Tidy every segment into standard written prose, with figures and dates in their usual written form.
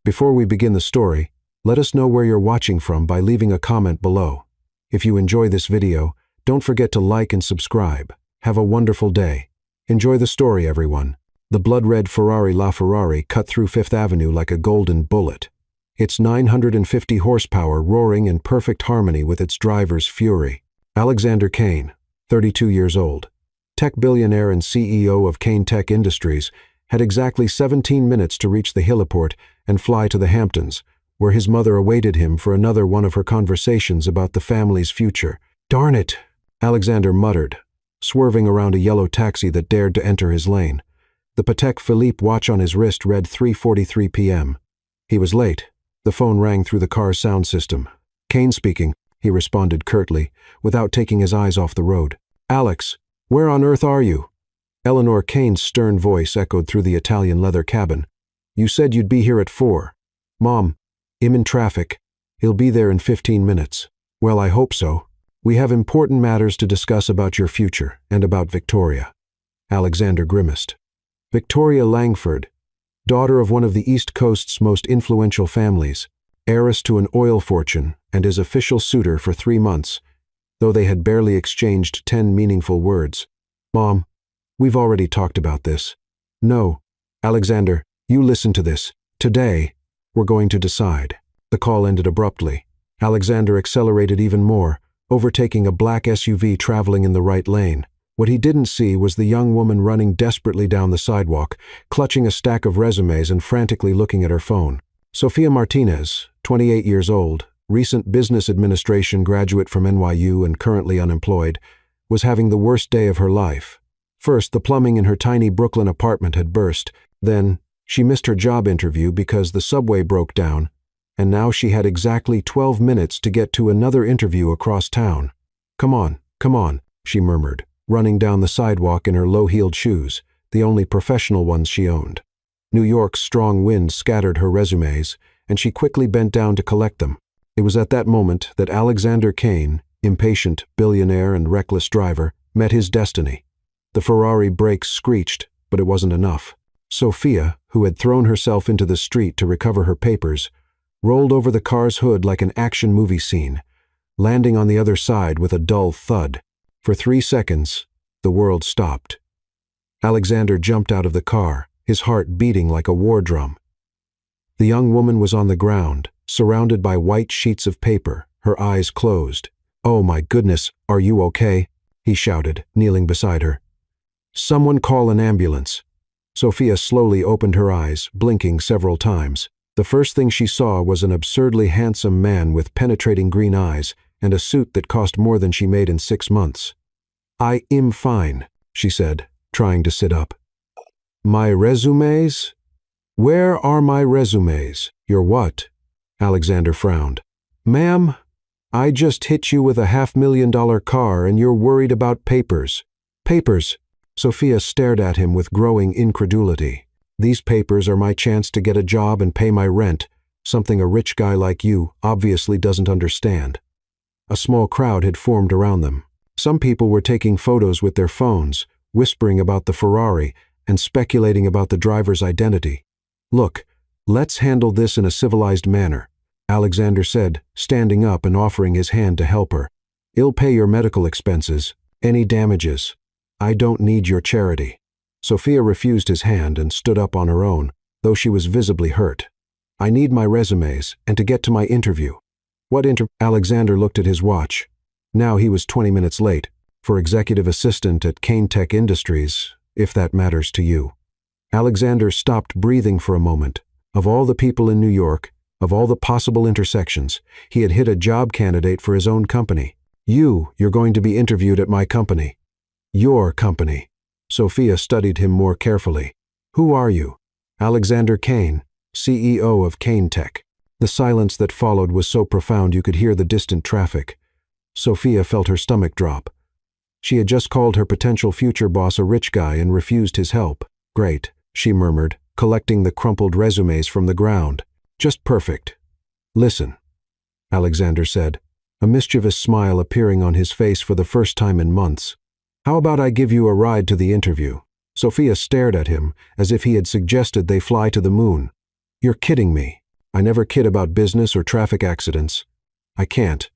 Before we begin the story, let us know where you're watching from by leaving a comment below. If you enjoy this video, don't forget to like and subscribe. Have a wonderful day. Enjoy the story, everyone. The blood-red Ferrari LaFerrari cut through Fifth Avenue like a golden bullet. Its 950 horsepower roaring in perfect harmony with its driver's fury. Alexander Kane, 32 years old, tech billionaire and CEO of Kane Tech Industries, had exactly 17 minutes to reach the heliport and fly to the Hamptons, where his mother awaited him for another one of her conversations about the family's future. "Darn it," Alexander muttered, swerving around a yellow taxi that dared to enter his lane. The Patek Philippe watch on his wrist read 3:43 p.m. He was late. The phone rang through the car's sound system. "Kane speaking," he responded curtly, without taking his eyes off the road. "Alex, where on earth are you?" Eleanor Kane's stern voice echoed through the Italian leather cabin. "You said you'd be here at 4. Mom, I'm in traffic. He'll be there in 15 minutes. Well, I hope so. We have important matters to discuss about your future and about Victoria." Alexander grimaced. Victoria Langford, daughter of one of the East Coast's most influential families, heiress to an oil fortune and his official suitor for 3 months, though they had barely exchanged 10 meaningful words. "Mom, we've already talked about this." "No. Alexander, you listen to this. Today, we're going to decide." The call ended abruptly. Alexander accelerated even more, overtaking a black SUV traveling in the right lane. What he didn't see was the young woman running desperately down the sidewalk, clutching a stack of resumes and frantically looking at her phone. Sofia Martinez, 28 years old, recent business administration graduate from NYU and currently unemployed, was having the worst day of her life. First, the plumbing in her tiny Brooklyn apartment had burst. Then, she missed her job interview because the subway broke down, and now she had exactly 12 minutes to get to another interview across town. Come on," she murmured, running down the sidewalk in her low-heeled shoes, the only professional ones she owned. New York's strong wind scattered her resumes, and she quickly bent down to collect them. It was at that moment that Alexander Kane, impatient billionaire and reckless driver, met his destiny. The Ferrari brakes screeched, but it wasn't enough. Sophia, who had thrown herself into the street to recover her papers, rolled over the car's hood like an action movie scene, landing on the other side with a dull thud. For 3 seconds, the world stopped. Alexander jumped out of the car, his heart beating like a war drum. The young woman was on the ground, surrounded by white sheets of paper, her eyes closed. "Oh my goodness, are you okay?" he shouted, kneeling beside her. "Someone call an ambulance." Sophia slowly opened her eyes, blinking several times. The first thing she saw was an absurdly handsome man with penetrating green eyes and a suit that cost more than she made in 6 months. "I'm fine," she said, trying to sit up. "My resumes? Where are my resumes?" "Your what?" Alexander frowned. "Ma'am, I just hit you with a $500,000 car and you're worried about papers." "Papers?" Sophia stared at him with growing incredulity. "These papers are my chance to get a job and pay my rent, something a rich guy like you obviously doesn't understand." A small crowd had formed around them. Some people were taking photos with their phones, whispering about the Ferrari and speculating about the driver's identity. "Look, let's handle this in a civilized manner," Alexander said, standing up and offering his hand to help her. "I'll pay your medical expenses, any damages. I don't need your charity." Sophia refused his hand and stood up on her own, though she was visibly hurt. "I need my resumes and to get to my interview." "What Alexander looked at his watch. Now he was 20 minutes late, for executive assistant at Kane Tech Industries, if that matters to you. Alexander stopped breathing for a moment. Of all the people in New York, of all the possible intersections, he had hit a job candidate for his own company. You're going to be interviewed at my company." "Your company." Sophia studied him more carefully. "Who are you?" "Alexander Kane, CEO of Kane Tech." The silence that followed was so profound you could hear the distant traffic. Sophia felt her stomach drop. She had just called her potential future boss a rich guy and refused his help. "Great," she murmured, collecting the crumpled resumes from the ground. "Just perfect." "Listen," Alexander said, a mischievous smile appearing on his face for the first time in months. "How about I give you a ride to the interview?" Sophia stared at him as if he had suggested they fly to the moon. "You're kidding me." I never kid about business or traffic accidents. I can't.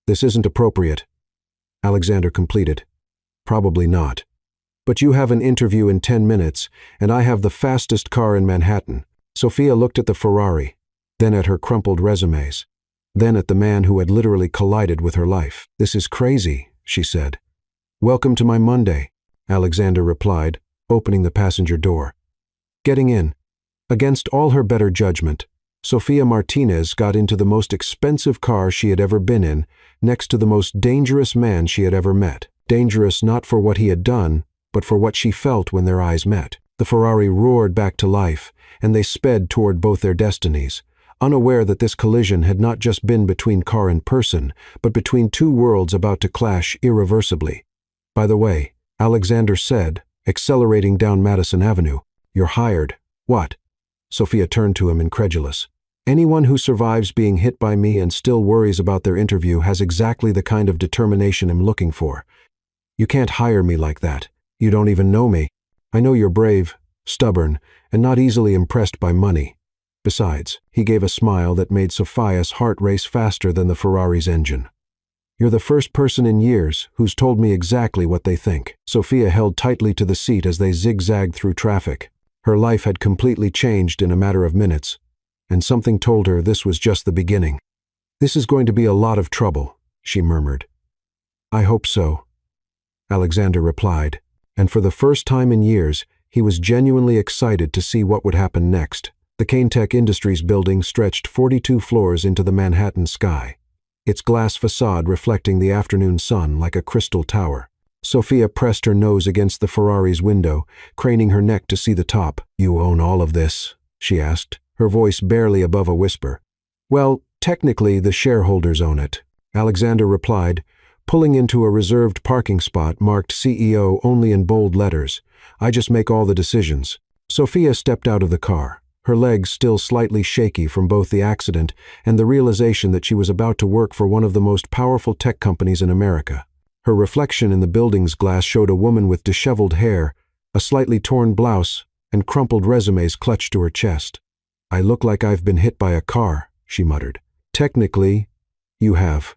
This isn't appropriate. Alexander completed. Probably not. But you have an interview in 10 minutes, and I have the fastest car in Manhattan. Sophia looked at the Ferrari, then at her crumpled resumes, then at the man who had literally collided with her life. This is crazy, she said. Welcome to my Monday, Alexander replied, opening the passenger door. Getting in. Against all her better judgment, Sophia Martinez got into the most expensive car she had ever been in, next to the most dangerous man she had ever met. Dangerous not for what he had done, but for what she felt when their eyes met. The Ferrari roared back to life, and they sped toward both their destinies, unaware that this collision had not just been between car and person, but between two worlds about to clash irreversibly. By the way, Alexander said, accelerating down Madison Avenue, "You're hired." What? Sophia turned to him incredulous. Anyone who survives being hit by me and still worries about their interview has exactly the kind of determination I'm looking for. You can't hire me like that. You don't even know me. I know you're brave, stubborn, and not easily impressed by money. Besides, he gave a smile that made Sophia's heart race faster than the Ferrari's engine. You're the first person in years who's told me exactly what they think. Sophia held tightly to the seat as they zigzagged through traffic. Her life had completely changed in a matter of minutes, and something told her this was just the beginning. This is going to be a lot of trouble, she murmured. I hope so, Alexander replied, and for the first time in years, he was genuinely excited to see what would happen next. The Caintech Industries building stretched 42 floors into the Manhattan sky, its glass facade reflecting the afternoon sun like a crystal tower. Sophia pressed her nose against the Ferrari's window, craning her neck to see the top. You own all of this? She asked, her voice barely above a whisper. Well, technically the shareholders own it, Alexander replied, pulling into a reserved parking spot marked CEO only in bold letters. I just make all the decisions. Sophia stepped out of the car, her legs still slightly shaky from both the accident and the realization that she was about to work for one of the most powerful tech companies in America. Her reflection in the building's glass showed a woman with disheveled hair, a slightly torn blouse, and crumpled resumes clutched to her chest. I look like I've been hit by a car, she muttered. Technically, you have,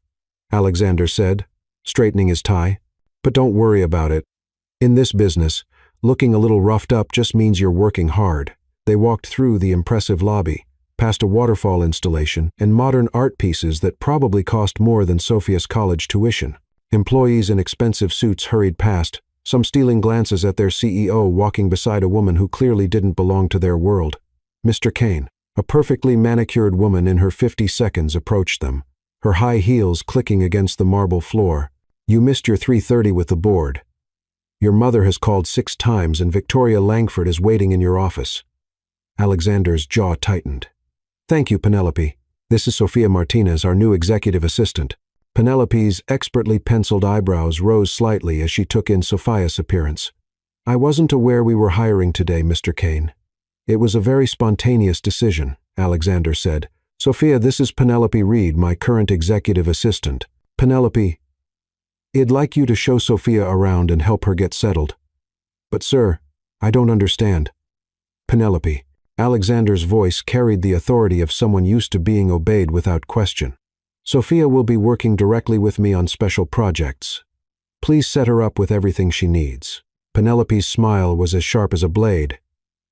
Alexander said, straightening his tie. But don't worry about it. In this business, looking a little roughed up just means you're working hard. They walked through the impressive lobby, past a waterfall installation and modern art pieces that probably cost more than Sophia's college tuition. Employees in expensive suits hurried past, some stealing glances at their CEO walking beside a woman who clearly didn't belong to their world. Mr. Kane, a perfectly manicured woman in her 50 approached them, her high heels clicking against the marble floor. You missed your 3:30 with the board. Your mother has called 6 times and Victoria Langford is waiting in your office. Alexander's jaw tightened. Thank you, Penelope. This is Sophia Martinez, our new executive assistant. Penelope's expertly penciled eyebrows rose slightly as she took in Sophia's appearance. I wasn't aware we were hiring today, Mr. Kane. It was a very spontaneous decision, Alexander said. Sophia, this is Penelope Reed, my current executive assistant. Penelope, I'd like you to show Sophia around and help her get settled. But sir, I don't understand. Penelope, Alexander's voice carried the authority of someone used to being obeyed without question. Sophia will be working directly with me on special projects. Please set her up with everything she needs. Penelope's smile was as sharp as a blade.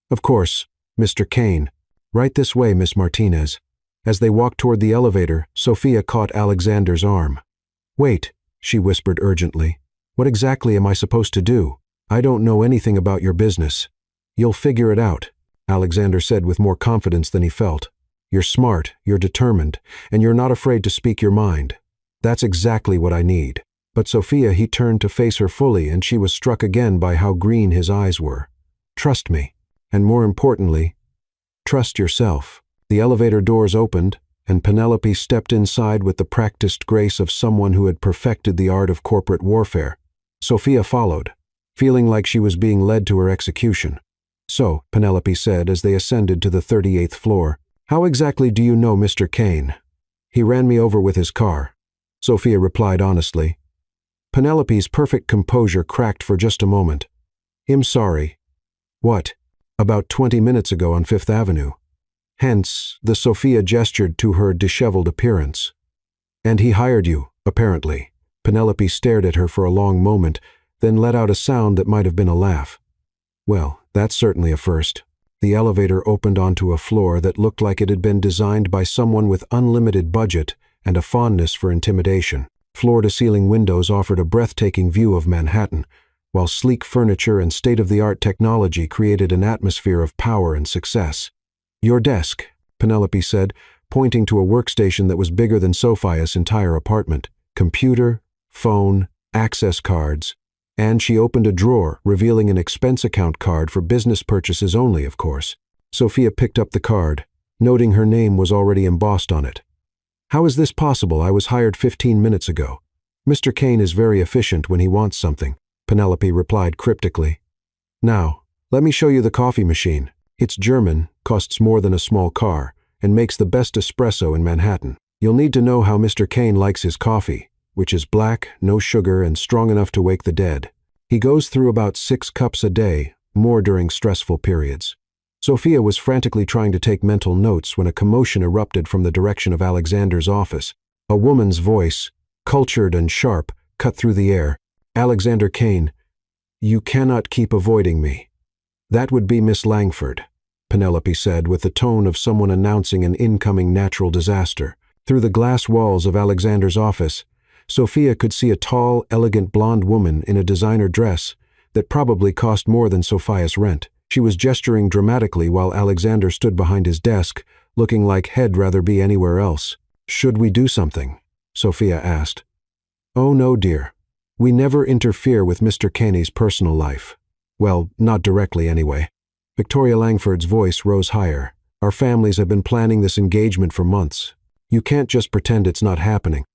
Of course, Mr. Kane. Right this way, Miss Martinez. As they walked toward the elevator, Sophia caught Alexander's arm. Wait, she whispered urgently. What exactly am I supposed to do? I don't know anything about your business. You'll figure it out, Alexander said with more confidence than he felt. You're smart, you're determined, and you're not afraid to speak your mind. That's exactly what I need. But Sophia, he turned to face her fully, and she was struck again by how green his eyes were. Trust me, and more importantly, trust yourself. The elevator doors opened, and Penelope stepped inside with the practiced grace of someone who had perfected the art of corporate warfare. Sophia followed, feeling like she was being led to her execution. So, Penelope said as they ascended to the 38th floor, how exactly do you know Mr. Kane? He ran me over with his car, Sophia replied honestly. Penelope's perfect composure cracked for just a moment. I'm sorry. What? About 20 minutes ago on 5th Avenue. Hence, the Sophia gestured to her disheveled appearance. And he hired you, apparently. Penelope stared at her for a long moment, then let out a sound that might have been a laugh. Well, that's certainly a first. The elevator opened onto a floor that looked like it had been designed by someone with unlimited budget and a fondness for intimidation. Floor-to-ceiling windows offered a breathtaking view of Manhattan, while sleek furniture and state-of-the-art technology created an atmosphere of power and success. Your desk, Penelope said, pointing to a workstation that was bigger than Sophia's entire apartment. Computer, phone, access cards, and she opened a drawer, revealing an expense account card for business purchases only, of course. Sophia picked up the card, noting her name was already embossed on it. How is this possible? I was hired 15 minutes ago. Mr. Kane is very efficient when he wants something, Penelope replied cryptically. Now, let me show you the coffee machine. It's German, costs more than a small car, and makes the best espresso in Manhattan. You'll need to know how Mr. Kane likes his coffee, which is black, no sugar, and strong enough to wake the dead. He goes through about 6 cups a day, more during stressful periods. Sophia was frantically trying to take mental notes when a commotion erupted from the direction of Alexander's office. A woman's voice, cultured and sharp, cut through the air. Alexander Kane, you cannot keep avoiding me. That would be Miss Langford, Penelope said with the tone of someone announcing an incoming natural disaster. Through the glass walls of Alexander's office, Sophia could see a tall, elegant blonde woman in a designer dress that probably cost more than Sophia's rent. She was gesturing dramatically while Alexander stood behind his desk, looking like he'd rather be anywhere else. Should we do something? Sophia asked. Oh no, dear. We never interfere with Mr. Kane's personal life. Well, not directly anyway. Victoria Langford's voice rose higher. Our families have been planning this engagement for months. You can't just pretend it's not happening.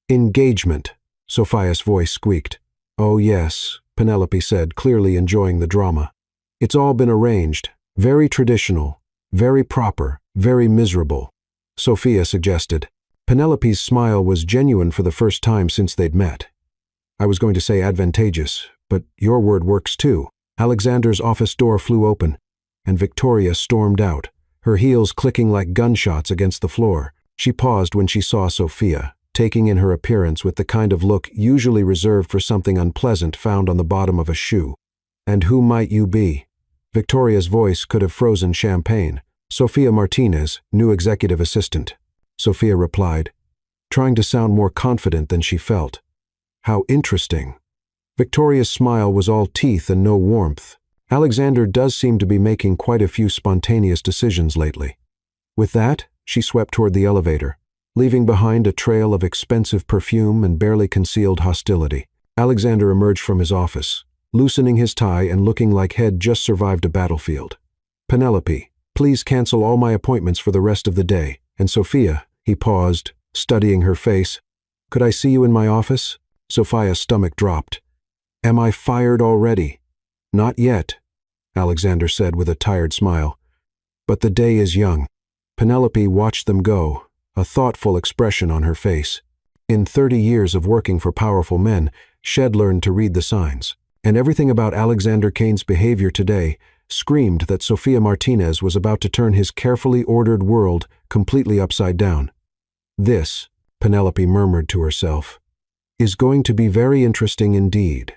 Engagement, Sophia's voice squeaked. Oh yes, Penelope said, clearly enjoying the drama. It's all been arranged. Very traditional, very proper, very miserable, Sophia suggested. Penelope's smile was genuine for the first time since they'd met. I was going to say advantageous, but your word works too. Alexander's office door flew open, and Victoria stormed out, her heels clicking like gunshots against the floor. She paused when she saw Sophia, taking in her appearance with the kind of look usually reserved for something unpleasant found on the bottom of a shoe. And who might you be? Victoria's voice could have frozen champagne. Sophia Martinez, new executive assistant. Sophia replied, trying to sound more confident than she felt. How interesting. Victoria's smile was all teeth and no warmth. Alexander does seem to be making quite a few spontaneous decisions lately. With that, she swept toward the elevator, leaving behind a trail of expensive perfume and barely concealed hostility. Alexander emerged from his office, loosening his tie and looking like he'd just survived a battlefield. Penelope, please cancel all my appointments for the rest of the day. And Sophia, he paused, studying her face. Could I see you in my office? Sophia's stomach dropped. Am I fired already? Not yet, Alexander said with a tired smile. But the day is young. Penelope watched them go, a thoughtful expression on her face. In 30 years of working for powerful men, she'd learned to read the signs. And everything about Alexander Kane's behavior today screamed that Sophia Martinez was about to turn his carefully ordered world completely upside down. This, Penelope murmured to herself, is going to be very interesting indeed.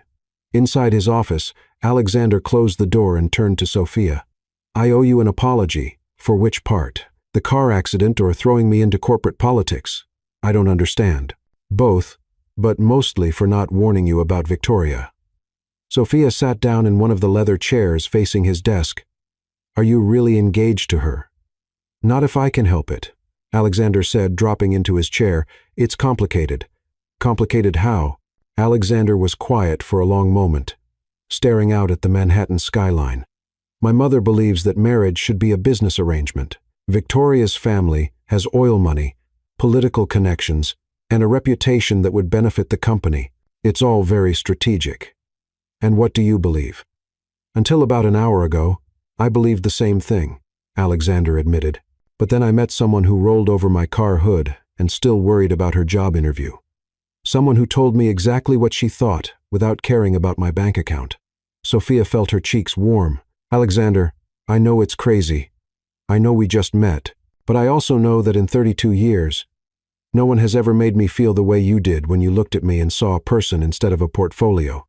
Inside his office, Alexander closed the door and turned to Sophia. I owe you an apology. For which part? The car accident or throwing me into corporate politics? I don't understand. Both, but mostly for not warning you about Victoria. Sophia sat down in one of the leather chairs facing his desk. Are you really engaged to her? Not if I can help it, Alexander said, dropping into his chair. It's complicated. Complicated how? Alexander was quiet for a long moment, staring out at the Manhattan skyline. My mother believes that marriage should be a business arrangement. Victoria's family has oil money, political connections, and a reputation that would benefit the company. It's all very strategic. And what do you believe? Until about an hour ago, I believed the same thing, Alexander admitted. But then I met someone who rolled over my car hood and still worried about her job interview. Someone who told me exactly what she thought without caring about my bank account. Sophia felt her cheeks warm. Alexander, I know it's crazy. I know we just met, But I also know that in 32 years, no one has ever made me feel the way you did when you looked at me and saw a person instead of a portfolio.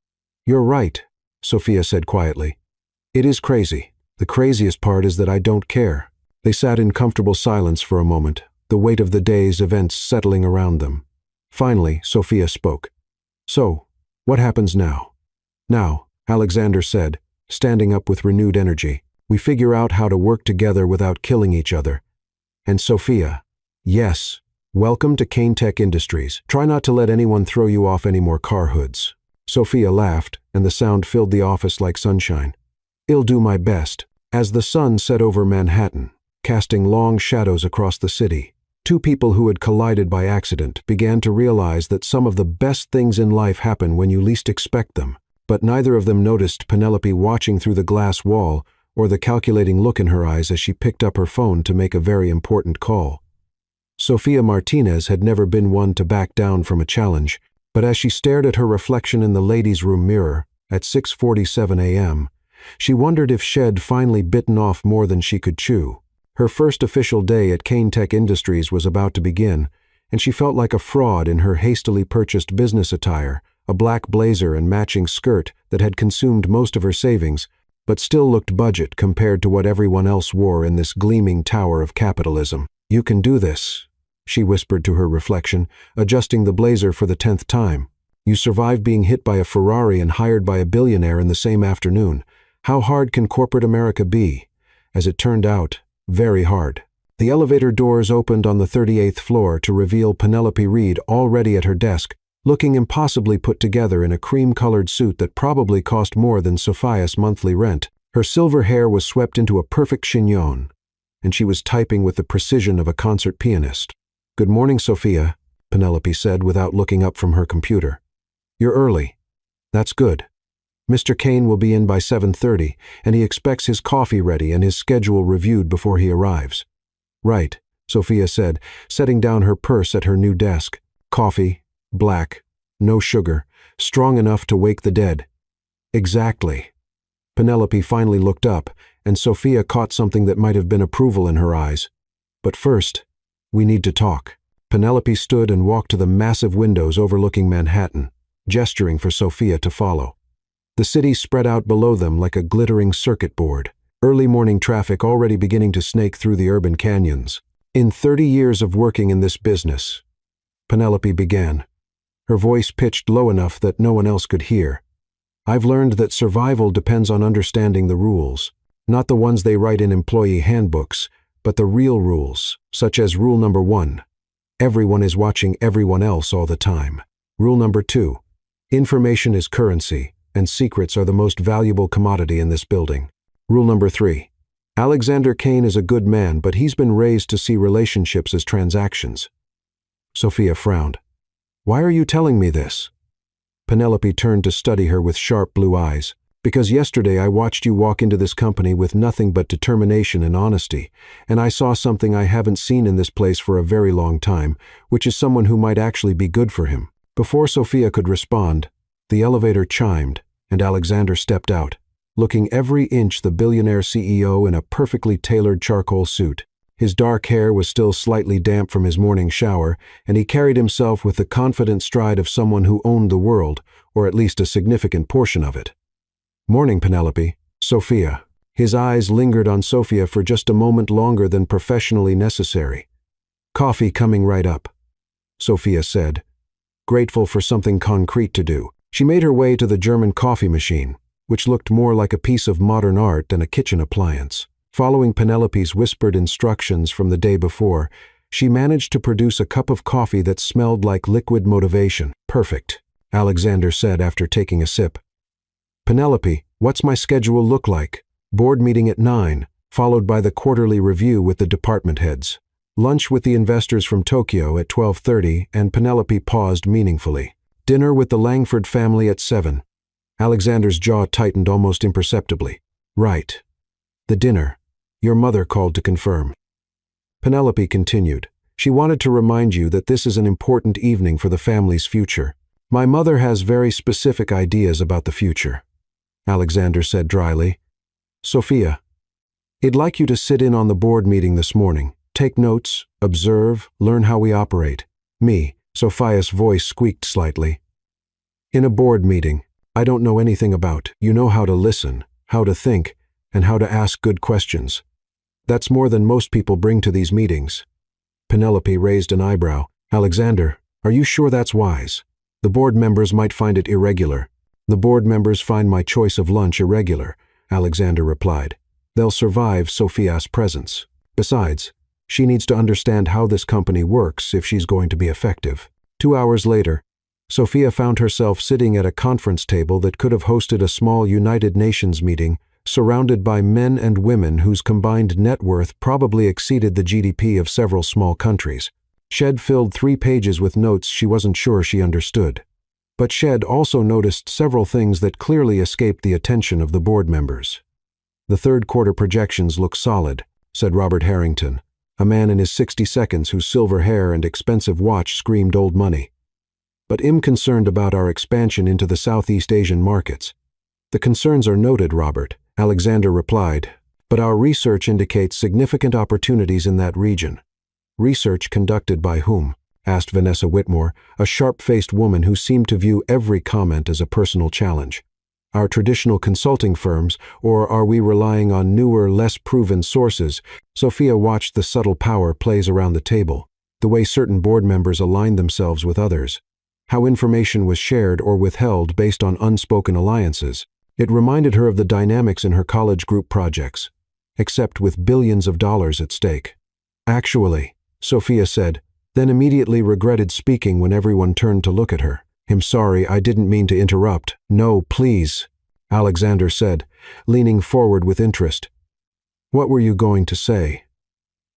You're right, Sophia said quietly. It is crazy. The craziest part is that I don't care. They sat in comfortable silence for a moment, the weight of the day's events settling around them. Finally, Sophia spoke. So, what happens now? Now, Alexander said, standing up with renewed energy, we figure out how to work together without killing each other. And Sophia, yes, welcome to Tech Industries. Try not to let anyone throw you off any more car hoods. Sophia laughed, and the sound filled the office like sunshine. I'll do my best. As the sun set over Manhattan, casting long shadows across the city, two people who had collided by accident began to realize that some of the best things in life happen when you least expect them. But neither of them noticed Penelope watching through the glass wall or the calculating look in her eyes as she picked up her phone to make a very important call. Sophia Martinez had never been one to back down from a challenge, but as she stared at her reflection in the ladies' room mirror at 6:47 a.m., she wondered if she'd finally bitten off more than she could chew. Her first official day at Tech Industries was about to begin, and she felt like a fraud in her hastily purchased business attire, a black blazer and matching skirt that had consumed most of her savings, but still looked budget compared to what everyone else wore in this gleaming tower of capitalism. You can do this, she whispered to her reflection, adjusting the blazer for the 10th time. You survived being hit by a Ferrari and hired by a billionaire in the same afternoon. How hard can corporate America be? As it turned out, very hard. The elevator doors opened on the 38th floor to reveal Penelope Reed already at her desk, looking impossibly put together in a cream-colored suit that probably cost more than Sophia's monthly rent. Her silver hair was swept into a perfect chignon, and she was typing with the precision of a concert pianist. Good morning, Sophia, Penelope said without looking up from her computer. You're early. That's good. Mr. Kane will be in by 7:30, and he expects his coffee ready and his schedule reviewed before he arrives. Right, Sophia said, setting down her purse at her new desk. Coffee, black, no sugar, strong enough to wake the dead. Exactly. Penelope finally looked up, and Sophia caught something that might have been approval in her eyes. But first, we need to talk. Penelope stood and walked to the massive windows overlooking Manhattan, gesturing for Sophia to follow. The city spread out below them like a glittering circuit board, early morning traffic already beginning to snake through the urban canyons. In 30 years of working in this business, Penelope began, her voice pitched low enough that no one else could hear. I've learned that survival depends on understanding the rules, not the ones they write in employee handbooks, but the real rules, such as rule number 1, everyone is watching everyone else all the time. Rule number 2, information is currency, and secrets are the most valuable commodity in this building. Rule number 3, Alexander Kane is a good man, but he's been raised to see relationships as transactions. Sophia frowned. Why are you telling me this? Penelope turned to study her with sharp blue eyes. Because yesterday I watched you walk into this company with nothing but determination and honesty, and I saw something I haven't seen in this place for a very long time, which is someone who might actually be good for him. Before Sophia could respond, the elevator chimed, and Alexander stepped out, looking every inch the billionaire CEO in a perfectly tailored charcoal suit. His dark hair was still slightly damp from his morning shower, and he carried himself with the confident stride of someone who owned the world, or at least a significant portion of it. Morning, Penelope. Sophia. His eyes lingered on Sophia for just a moment longer than professionally necessary. Coffee coming right up, Sophia said, grateful for something concrete to do. She made her way to the German coffee machine, which looked more like a piece of modern art than a kitchen appliance. Following Penelope's whispered instructions from the day before, she managed to produce a cup of coffee that smelled like liquid motivation. Perfect, Alexander said after taking a sip. Penelope, what's my schedule look like? Board meeting at 9, followed by the quarterly review with the department heads. Lunch with the investors from Tokyo at 12:30, and Penelope paused meaningfully. Dinner with the Langford family at 7. Alexander's jaw tightened almost imperceptibly. Right. The dinner. Your mother called to confirm. Penelope continued. She wanted to remind you that this is an important evening for the family's future. My mother has very specific ideas about the future, Alexander said dryly. Sophia, I'd like you to sit in on the board meeting this morning. Take notes, observe, learn how we operate. Me, Sophia's voice squeaked slightly. In a board meeting, I don't know anything about. You know how to listen, how to think, and how to ask good questions. That's more than most people bring to these meetings. Penelope raised an eyebrow. Alexander, are you sure that's wise? The board members might find it irregular. The board members find my choice of lunch irregular, Alexander replied. They'll survive Sophia's presence. Besides, she needs to understand how this company works if she's going to be effective. 2 hours later, Sophia found herself sitting at a conference table that could have hosted a small United Nations meeting, surrounded by men and women whose combined net worth probably exceeded the GDP of several small countries. Shed filled 3 pages with notes she wasn't sure she understood. But Shed also noticed several things that clearly escaped the attention of the board members. The third quarter projections look solid, said Robert Harrington, a man in his 60s whose silver hair and expensive watch screamed old money. But I'm concerned about our expansion into the Southeast Asian markets. The concerns are noted, Robert, Alexander replied, but our research indicates significant opportunities in that region. Research conducted by whom? Asked Vanessa Whitmore, a sharp-faced woman who seemed to view every comment as a personal challenge. Our traditional consulting firms, or are we relying on newer, less proven sources? Sophia watched the subtle power plays around the table, the way certain board members aligned themselves with others, how information was shared or withheld based on unspoken alliances. It reminded her of the dynamics in her college group projects, except with billions of dollars at stake. Actually, Sophia said, then immediately regretted speaking when everyone turned to look at her. I'm sorry, I didn't mean to interrupt. No, please, Alexander said, leaning forward with interest. What were you going to say?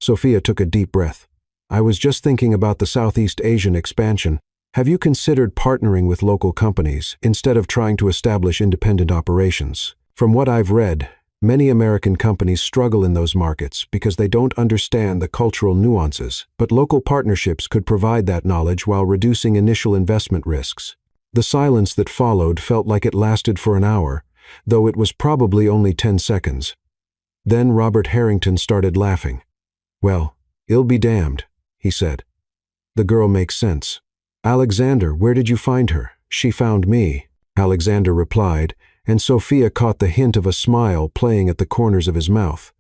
Sophia took a deep breath. I was just thinking about the Southeast Asian expansion. Have you considered partnering with local companies instead of trying to establish independent operations? From what I've read, many American companies struggle in those markets because they don't understand the cultural nuances, but local partnerships could provide that knowledge while reducing initial investment risks. The silence that followed felt like it lasted for an hour, though it was probably only 10 seconds. Then Robert Harrington started laughing. Well, I'll be damned, he said. The girl makes sense. Alexander, where did you find her? She found me, Alexander replied, and Sophia caught the hint of a smile playing at the corners of his mouth.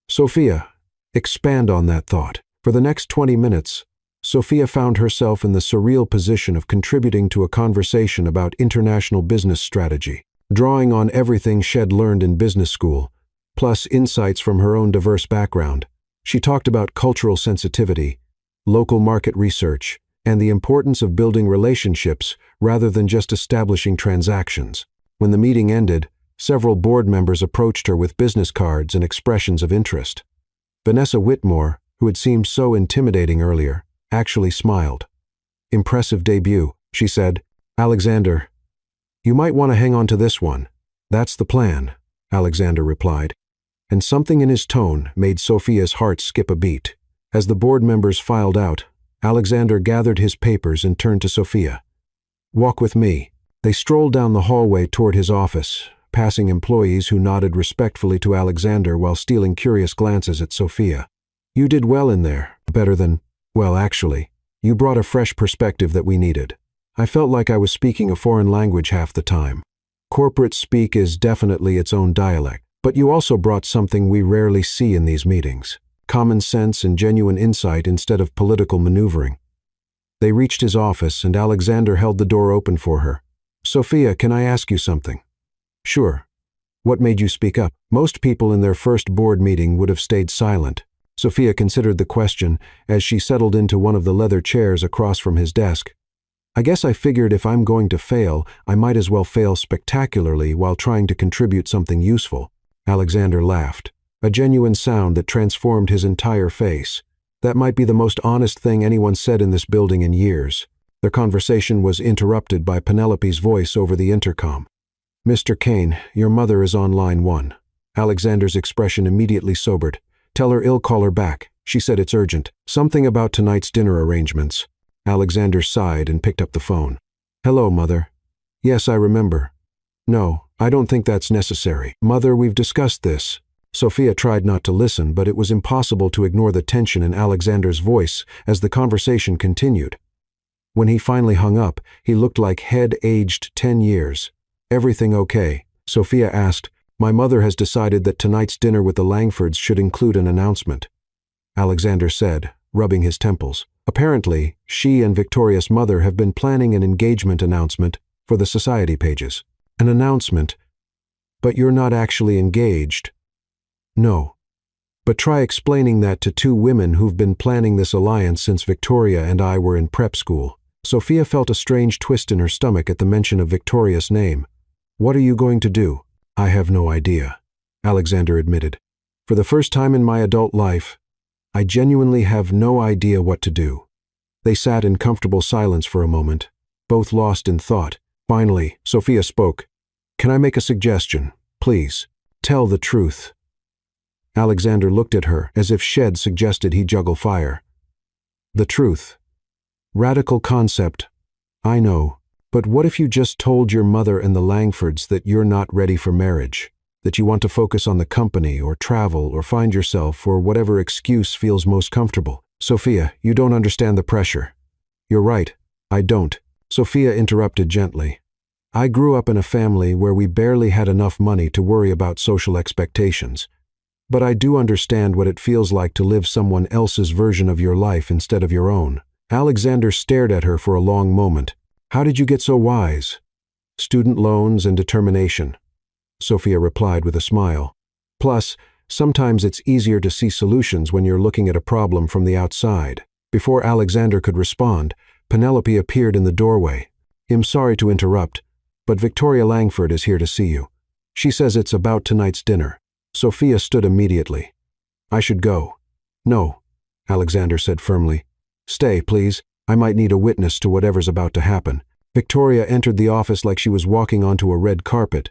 Sophia, expand on that thought. For the next 20 minutes, Sophia found herself in the surreal position of contributing to a conversation about international business strategy, drawing on everything she'd learned in business school, plus insights from her own diverse background. She talked about cultural sensitivity, local market research, and the importance of building relationships rather than just establishing transactions. When the meeting ended, several board members approached her with business cards and expressions of interest. Vanessa Whitmore, who had seemed so intimidating earlier, actually smiled. Impressive debut, she said. Alexander, you might want to hang on to this one. That's the plan, Alexander replied. And something in his tone made Sophia's heart skip a beat. As the board members filed out, Alexander gathered his papers and turned to Sophia. Walk with me. They strolled down the hallway toward his office, passing employees who nodded respectfully to Alexander while stealing curious glances at Sophia. You did well in there, better than, well, actually, you brought a fresh perspective that we needed. I felt like I was speaking a foreign language half the time. Corporate speak is definitely its own dialect, but you also brought something we rarely see in these meetings. Common sense and genuine insight instead of political maneuvering. They reached his office and Alexander held the door open for her. Sophia, can I ask you something? Sure. What made you speak up? Most people in their first board meeting would have stayed silent. Sophia considered the question as she settled into one of the leather chairs across from his desk. I guess I figured if I'm going to fail, I might as well fail spectacularly while trying to contribute something useful. Alexander laughed, a genuine sound that transformed his entire face. That might be the most honest thing anyone said in this building in years. Their conversation was interrupted by Penelope's voice over the intercom. Mr. Kane, your mother is on line 1. Alexander's expression immediately sobered. Tell her I'll call her back. She said it's urgent. Something about tonight's dinner arrangements. Alexander sighed and picked up the phone. Hello, Mother. Yes, I remember. No, I don't think that's necessary. Mother, we've discussed this. Sophia tried not to listen, but it was impossible to ignore the tension in Alexander's voice as the conversation continued. When he finally hung up, he looked like he'd aged 10 years. "Everything okay?" Sophia asked. "My mother has decided that tonight's dinner with the Langfords should include an announcement," Alexander said, rubbing his temples. "Apparently, she and Victoria's mother have been planning an engagement announcement for the society pages." "An announcement? But you're not actually engaged." "No. But try explaining that to two women who've been planning this alliance since Victoria and I were in prep school." Sophia felt a strange twist in her stomach at the mention of Victoria's name. "What are you going to do?" "I have no idea," Alexander admitted. "For the first time in my adult life, I genuinely have no idea what to do." They sat in comfortable silence for a moment, both lost in thought. Finally, Sophia spoke. "Can I make a suggestion? Please, tell the truth." Alexander looked at her as if Shed suggested he juggle fire. "The truth. Radical concept, I know. But what if you just told your mother and the Langfords that you're not ready for marriage, that you want to focus on the company or travel or find yourself or whatever excuse feels most comfortable?" "Sophia, you don't understand the pressure." "You're right, I don't," Sophia interrupted gently. "I grew up in a family where we barely had enough money to worry about social expectations. But I do understand what it feels like to live someone else's version of your life instead of your own." Alexander stared at her for a long moment. "How did you get so wise?" "Student loans and determination," Sophia replied with a smile. "Plus, sometimes it's easier to see solutions when you're looking at a problem from the outside." Before Alexander could respond, Penelope appeared in the doorway. "I'm sorry to interrupt, but Victoria Langford is here to see you. She says it's about tonight's dinner." Sophia stood immediately. "I should go." "No," Alexander said firmly. "Stay, please. I might need a witness to whatever's about to happen." Victoria entered the office like she was walking onto a red carpet,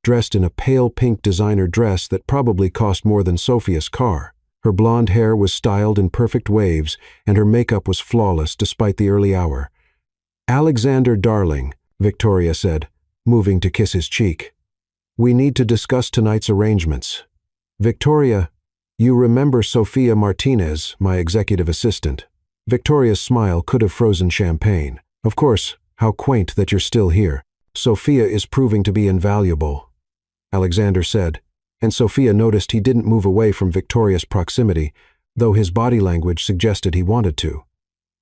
dressed in a pale pink designer dress that probably cost more than Sophia's car. Her blonde hair was styled in perfect waves, and her makeup was flawless despite the early hour. "Alexander, darling," Victoria said, moving to kiss his cheek. "We need to discuss tonight's arrangements. Victoria, you remember Sofia Martinez, my executive assistant." Victoria's smile could have frozen champagne. "Of course, how quaint that you're still here. Sophia is proving to be invaluable," Alexander said, and Sophia noticed he didn't move away from Victoria's proximity, though his body language suggested he wanted to.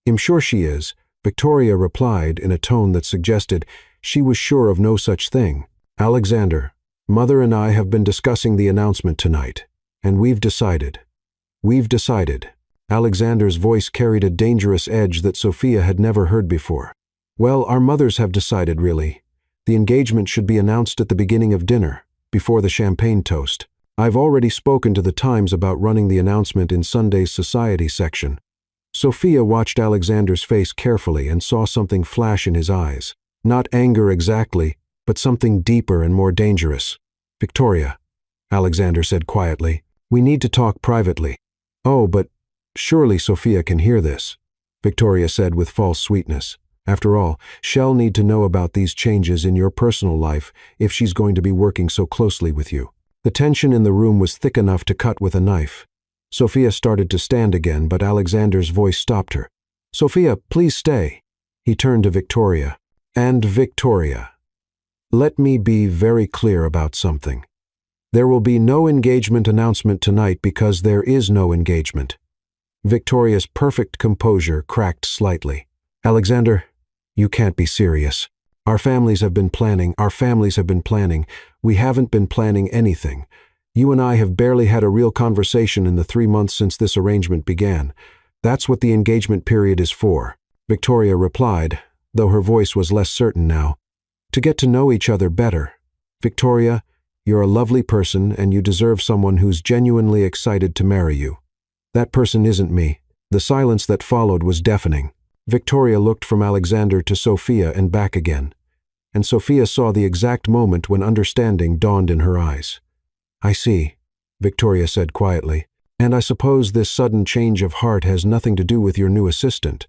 "I'm sure she is," Victoria replied in a tone that suggested she was sure of no such thing. "Alexander, Mother and I have been discussing the announcement tonight, and we've decided." "We've decided." Alexander's voice carried a dangerous edge that Sophia had never heard before. "Well, our mothers have decided, really. The engagement should be announced at the beginning of dinner, before the champagne toast. I've already spoken to the Times about running the announcement in Sunday's society section." Sophia watched Alexander's face carefully and saw something flash in his eyes. Not anger exactly, but something deeper and more dangerous. "Victoria," Alexander said quietly, "we need to talk privately." "Oh, but surely Sophia can hear this," Victoria said with false sweetness. "After all, she'll need to know about these changes in your personal life if she's going to be working so closely with you." The tension in the room was thick enough to cut with a knife. Sophia started to stand again, but Alexander's voice stopped her. "Sophia, please stay." He turned to Victoria. "And Victoria, let me be very clear about something. There will be no engagement announcement tonight because there is no engagement." Victoria's perfect composure cracked slightly. "Alexander, you can't be serious. Our families have been planning. We haven't been planning anything. You and I have barely had a real conversation in the 3 months since this arrangement began. That's what the engagement period is for," Victoria replied, though her voice was less certain now. "To get to know each other better. Victoria, you're a lovely person and you deserve someone who's genuinely excited to marry you. That person isn't me." The silence that followed was deafening. Victoria looked from Alexander to Sophia and back again, and Sophia saw the exact moment when understanding dawned in her eyes. "I see," Victoria said quietly, "and I suppose this sudden change of heart has nothing to do with your new assistant.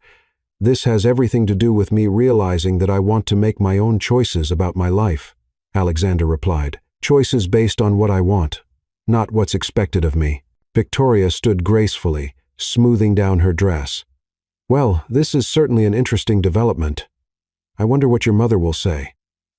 This has everything to do with me realizing that I want to make my own choices about my life," Alexander replied. "Choices based on what I want, not what's expected of me. Victoria stood gracefully, smoothing down her dress. Well, this is certainly an interesting development. I wonder what your mother will say.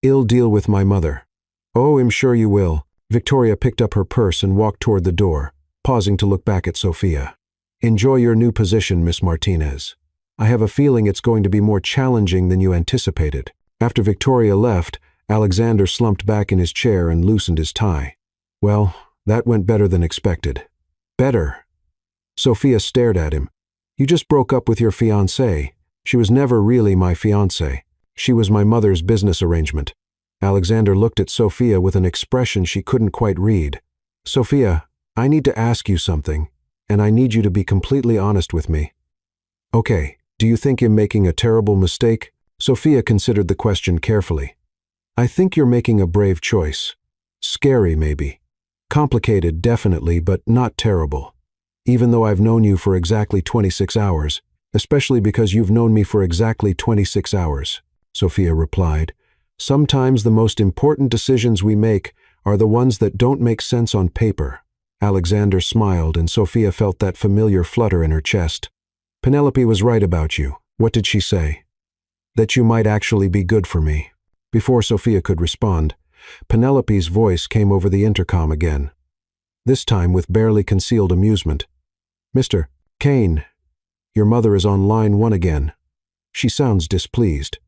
I'll deal with my mother. Oh, I'm sure you will. Victoria picked up her purse and walked toward the door, pausing to look back at Sophia. Enjoy your new position, Miss Martinez. I have a feeling it's going to be more challenging than you anticipated. After Victoria left, Alexander slumped back in his chair and loosened his tie. Well, that went better than expected. Better? Sophia stared at him. You just broke up with your fiancée. She was never really my fiancée. She was my mother's business arrangement. Alexander looked at Sophia with an expression she couldn't quite read. Sophia, I need to ask you something, and I need you to be completely honest with me. Okay, do you think I'm making a terrible mistake? Sophia considered the question carefully. I think you're making a brave choice. Scary, maybe. Complicated, definitely, but not terrible. Even though I've known you for exactly 26 hours, especially because you've known me for exactly 26 hours, Sophia replied. Sometimes the most important decisions we make are the ones that don't make sense on paper. Alexander smiled, and Sophia felt that familiar flutter in her chest. Penelope was right about you. What did she say? That you might actually be good for me. Before Sophia could respond, Penelope's voice came over the intercom again, this time with barely concealed amusement. Mr. Kane, your mother is on line 1 again. She sounds displeased.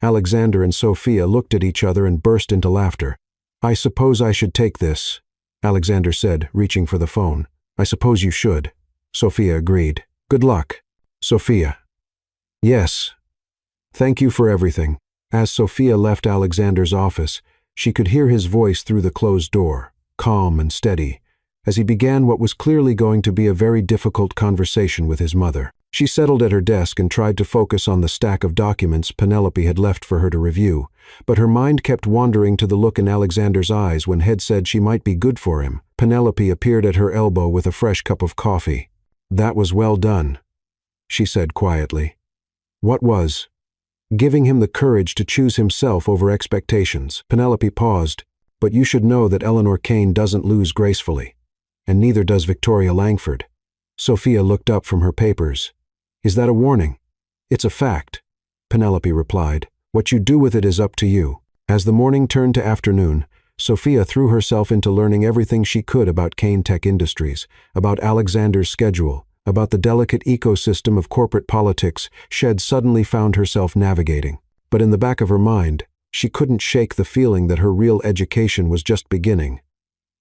Alexander and Sophia looked at each other and burst into laughter. I suppose I should take this, Alexander said, reaching for the phone. I suppose you should. Sophia agreed. Good luck. Sophia. Yes. Thank you for everything. As Sophia left Alexander's office, she could hear his voice through the closed door, calm and steady, as he began what was clearly going to be a very difficult conversation with his mother. She settled at her desk and tried to focus on the stack of documents Penelope had left for her to review, but her mind kept wandering to the look in Alexander's eyes when Head said she might be good for him. Penelope appeared at her elbow with a fresh cup of coffee. That was well done, she said quietly. What was? Giving him the courage to choose himself over expectations. Penelope paused. But you should know that Eleanor Kane doesn't lose gracefully. And neither does Victoria Langford. Sophia looked up from her papers. Is that a warning? It's a fact, Penelope replied. What you do with it is up to you. As the morning turned to afternoon, Sophia threw herself into learning everything she could about Kane Tech Industries, about Alexander's schedule, about the delicate ecosystem of corporate politics Shed suddenly found herself navigating. But in the back of her mind, she couldn't shake the feeling that her real education was just beginning.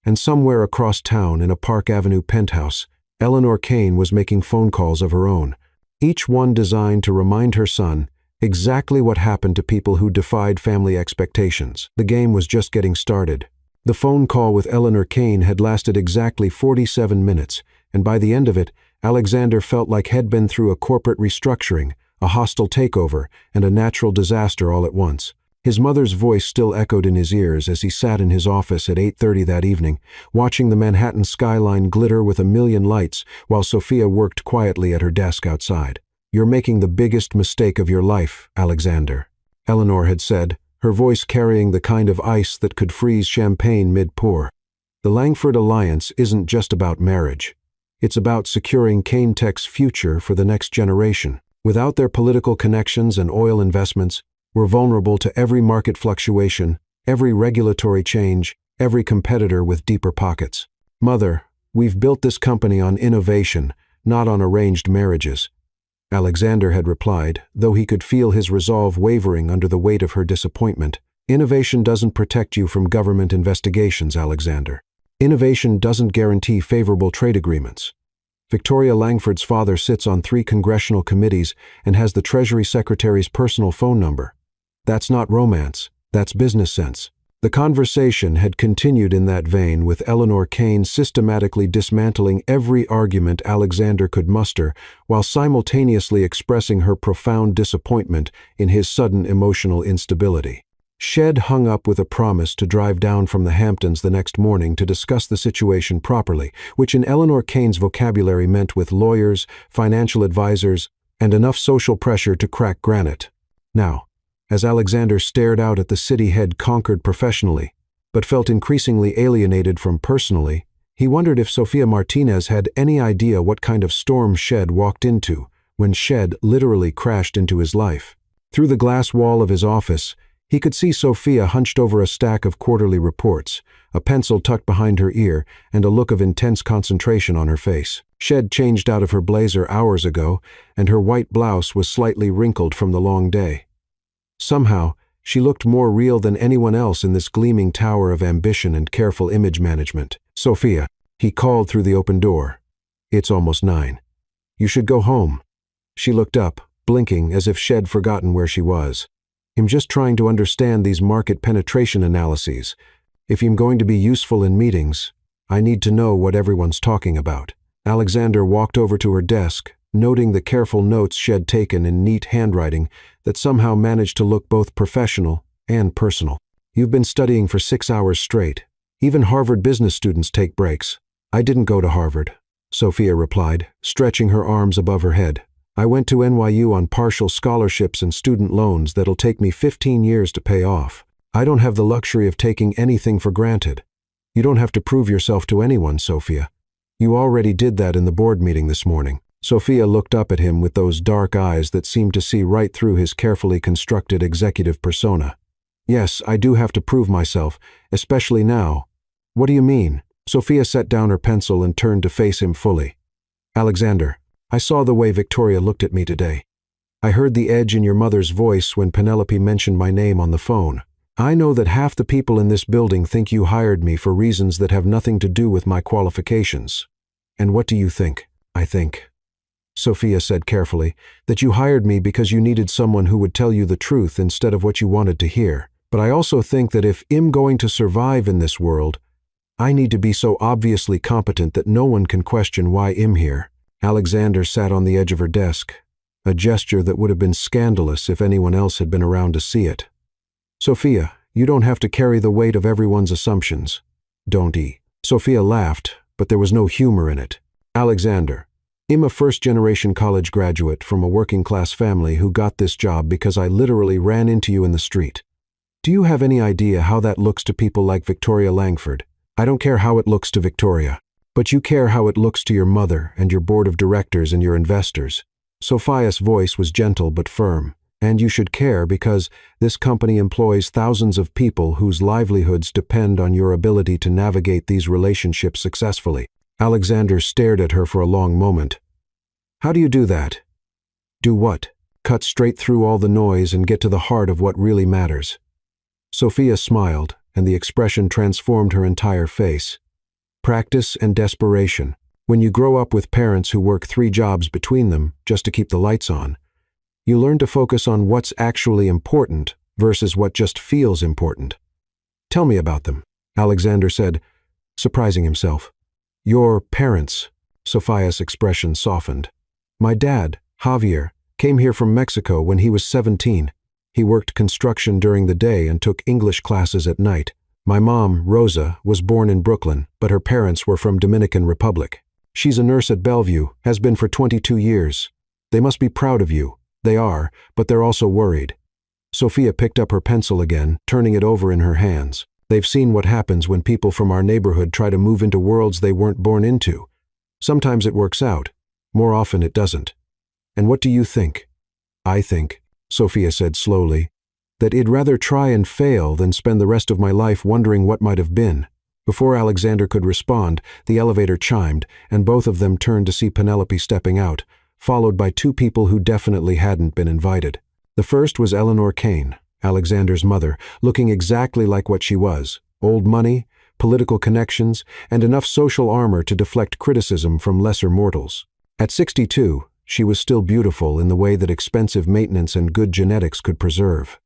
And somewhere across town in a Park Avenue penthouse, Eleanor Kane was making phone calls of her own, each one designed to remind her son exactly what happened to people who defied family expectations. The game was just getting started. The phone call with Eleanor Kane had lasted exactly 47 minutes, and by the end of it, Alexander felt like he'd been through a corporate restructuring, a hostile takeover, and a natural disaster all at once. His mother's voice still echoed in his ears as he sat in his office at 8:30 that evening, watching the Manhattan skyline glitter with a million lights while Sophia worked quietly at her desk outside. You're making the biggest mistake of your life, Alexander, Eleanor had said, her voice carrying the kind of ice that could freeze champagne mid-pour. The Langford alliance isn't just about marriage. It's about securing Kane Tech's future for the next generation. Without their political connections and oil investments, we're vulnerable to every market fluctuation, every regulatory change, every competitor with deeper pockets. Mother, we've built this company on innovation, not on arranged marriages, Alexander had replied, though he could feel his resolve wavering under the weight of her disappointment. Innovation doesn't protect you from government investigations, Alexander. Innovation doesn't guarantee favorable trade agreements. Victoria Langford's father sits on 3 congressional committees and has the Treasury Secretary's personal phone number. That's not romance, that's business sense. The conversation had continued in that vein, with Eleanor Kane systematically dismantling every argument Alexander could muster while simultaneously expressing her profound disappointment in his sudden emotional instability. Shed hung up with a promise to drive down from the Hamptons the next morning to discuss the situation properly, which in Eleanor Kane's vocabulary meant with lawyers, financial advisors, and enough social pressure to crack granite. Now, as Alexander stared out at the city head conquered professionally, but felt increasingly alienated from personally, He wondered if Sofia Martinez had any idea what kind of storm Shed walked into when Shed literally crashed into his life. Through the glass wall of his office, he could see Sofia hunched over a stack of quarterly reports, a pencil tucked behind her ear, and a look of intense concentration on her face. Shed changed out of her blazer hours ago, and her white blouse was slightly wrinkled from the long day. Somehow, she looked more real than anyone else in this gleaming tower of ambition and careful image management. "Sofia," he called through the open door. "It's almost 9. You should go home." She looked up, blinking as if Shed forgotten where she was. "I'm just trying to understand these market penetration analyses. If I'm going to be useful in meetings, I need to know what everyone's talking about." Alexander walked over to her desk, noting the careful notes Shed taken in neat handwriting that somehow managed to look both professional and personal. "You've been studying for 6 hours straight. Even Harvard business students take breaks." "I didn't go to Harvard," Sofia replied, stretching her arms above her head. "I went to NYU on partial scholarships and student loans that'll take me 15 years to pay off. I don't have the luxury of taking anything for granted. You don't have to prove yourself to anyone, Sofia. You already did that in the board meeting this morning." Sofia looked up at him with those dark eyes that seemed to see right through his carefully constructed executive persona. "Yes, I do have to prove myself, especially now." "What do you mean?" Sofia set down her pencil and turned to face him fully. "Alexander, I saw the way Victoria looked at me today. I heard the edge in your mother's voice when Penelope mentioned my name on the phone. I know that half the people in this building think you hired me for reasons that have nothing to do with my qualifications. And what do you think?" "I think," Sofia said carefully, "that you hired me because you needed someone who would tell you the truth instead of what you wanted to hear. But I also think that if I'm going to survive in this world, I need to be so obviously competent that no one can question why I'm here." Alexander sat on the edge of her desk, a gesture that would have been scandalous if anyone else had been around to see it. "Sofia, you don't have to carry the weight of everyone's assumptions. Don't he?" Sofia laughed, but there was no humor in it. "Alexander, I'm a first-generation college graduate from a working-class family who got this job because I literally ran into you in the street. Do you have any idea how that looks to people like Victoria Langford? I don't care how it looks to Victoria, but you care how it looks to your mother and your board of directors and your investors." Sofia's voice was gentle but firm. "And you should care because this company employs thousands of people whose livelihoods depend on your ability to navigate these relationships successfully." Alexander stared at her for a long moment. "How do you do that?" "Do what?" "Cut straight through all the noise and get to the heart of what really matters." Sofia smiled, and the expression transformed her entire face. "Practice and desperation. When you grow up with parents who work 3 jobs between them just to keep the lights on, you learn to focus on what's actually important versus what just feels important." "Tell me about them," Alexander said, surprising himself. "Your parents," Sofia's expression softened. "My dad, Javier, came here from Mexico when he was 17. He worked construction during the day and took English classes at night. My mom, Rosa, was born in Brooklyn, but her parents were from Dominican Republic. She's a nurse at Bellevue, has been for 22 years. They must be proud of you." "They are, but they're also worried." Sofia picked up her pencil again, turning it over in her hands. "They've seen what happens when people from our neighborhood try to move into worlds they weren't born into. Sometimes it works out. More often it doesn't. And what do you think?" "I think," Sofia said slowly, "that I'd rather try and fail than spend the rest of my life wondering what might have been." Before Alexander could respond, the elevator chimed, and both of them turned to see Penelope stepping out, followed by 2 people who definitely hadn't been invited. The first was Eleanor Kane, Alexander's mother, looking exactly like what she was: old money, political connections, and enough social armor to deflect criticism from lesser mortals. At 62, she was still beautiful in the way that expensive maintenance and good genetics could preserve.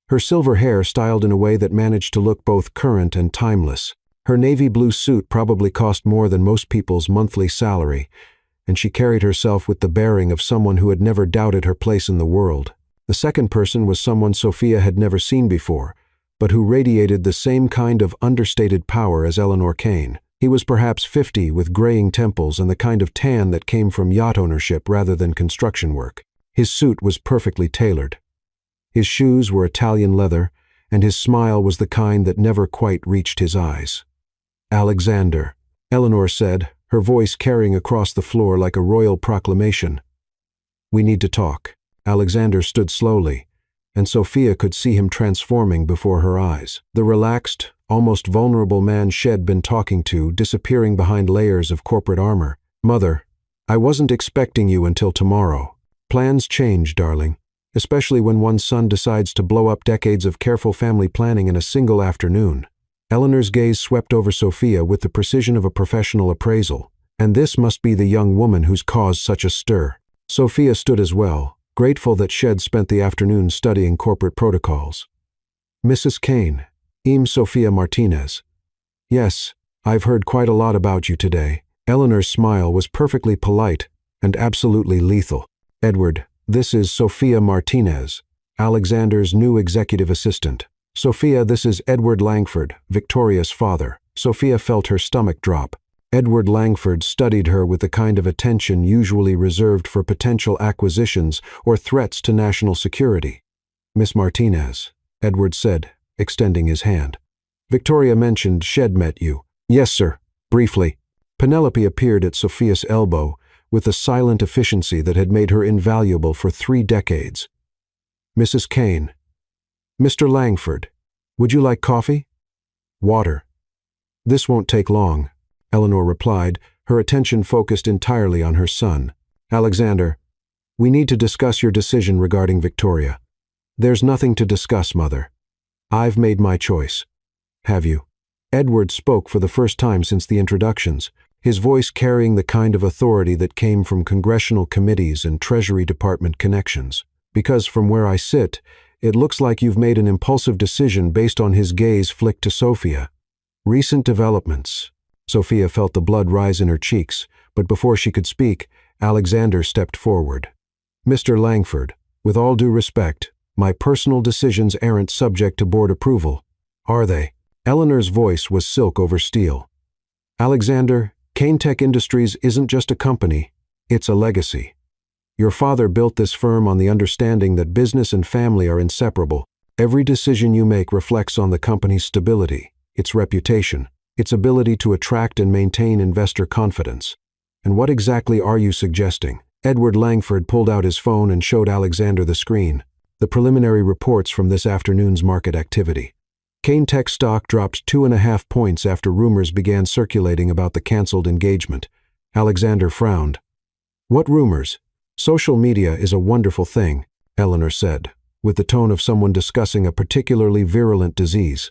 Her silver hair styled in a way that managed to look both current and timeless. Her navy blue suit probably cost more than most people's monthly salary, and she carried herself with the bearing of someone who had never doubted her place in the world. The second person was someone Sofia had never seen before, but who radiated the same kind of understated power as Eleanor Kane. He was perhaps 50 with graying temples and the kind of tan that came from yacht ownership rather than construction work. His suit was perfectly tailored. His shoes were Italian leather, and his smile was the kind that never quite reached his eyes. "Alexander," Eleanor said, her voice carrying across the floor like a royal proclamation. "We need to talk." Alexander stood slowly, and Sophia could see him transforming before her eyes. The relaxed, almost vulnerable man she'd been talking to, disappearing behind layers of corporate armor. "Mother, I wasn't expecting you until tomorrow. Plans change, darling, especially when one's son decides to blow up decades of careful family planning in a single afternoon." Eleanor's gaze swept over Sophia with the precision of a professional appraisal. And this must be the young woman who's caused such a stir. Sophia stood as well, grateful that she'd spent the afternoon studying corporate protocols. "Mrs. Kane, I'm Sophia Martinez. Yes, I've heard quite a lot about you today." Eleanor's smile was perfectly polite and absolutely lethal. "Edward, this is Sophia Martinez, Alexander's new executive assistant. Sophia, this is Edward Langford, Victoria's father." Sophia felt her stomach drop. Edward Langford studied her with the kind of attention usually reserved for potential acquisitions or threats to national security. "Miss Martinez," Edward said, extending his hand. "Victoria mentioned she'd met you." "Yes, sir, briefly." Penelope appeared at Sophia's elbow with a silent efficiency that had made her invaluable for 3 decades. "Mrs. Kane. Mr. Langford, would you like coffee?" "Water." "This won't take long," Eleanor replied, her attention focused entirely on her son. "Alexander, we need to discuss your decision regarding Victoria." "There's nothing to discuss, Mother. I've made my choice." "Have you?" Edward spoke for the first time since the introductions, his voice carrying the kind of authority that came from congressional committees and Treasury Department connections. "Because from where I sit, it looks like you've made an impulsive decision based on." His gaze flicked to Sophia. "Recent developments." Sophia felt the blood rise in her cheeks, but before she could speak, Alexander stepped forward. "Mr. Langford, with all due respect, my personal decisions aren't subject to board approval, are they?" Eleanor's voice was silk over steel. "Alexander, Kane Tech Industries isn't just a company, it's a legacy. Your father built this firm on the understanding that business and family are inseparable. Every decision you make reflects on the company's stability, its reputation, its ability to attract and maintain investor confidence. And what exactly are you suggesting?" Edward Langford pulled out his phone and showed Alexander the screen, the preliminary reports from this afternoon's market activity. Kane Tech stock dropped 2.5 points after rumors began circulating about the canceled engagement. Alexander frowned. "What rumors?" "Social media is a wonderful thing," Eleanor said, with the tone of someone discussing a particularly virulent disease.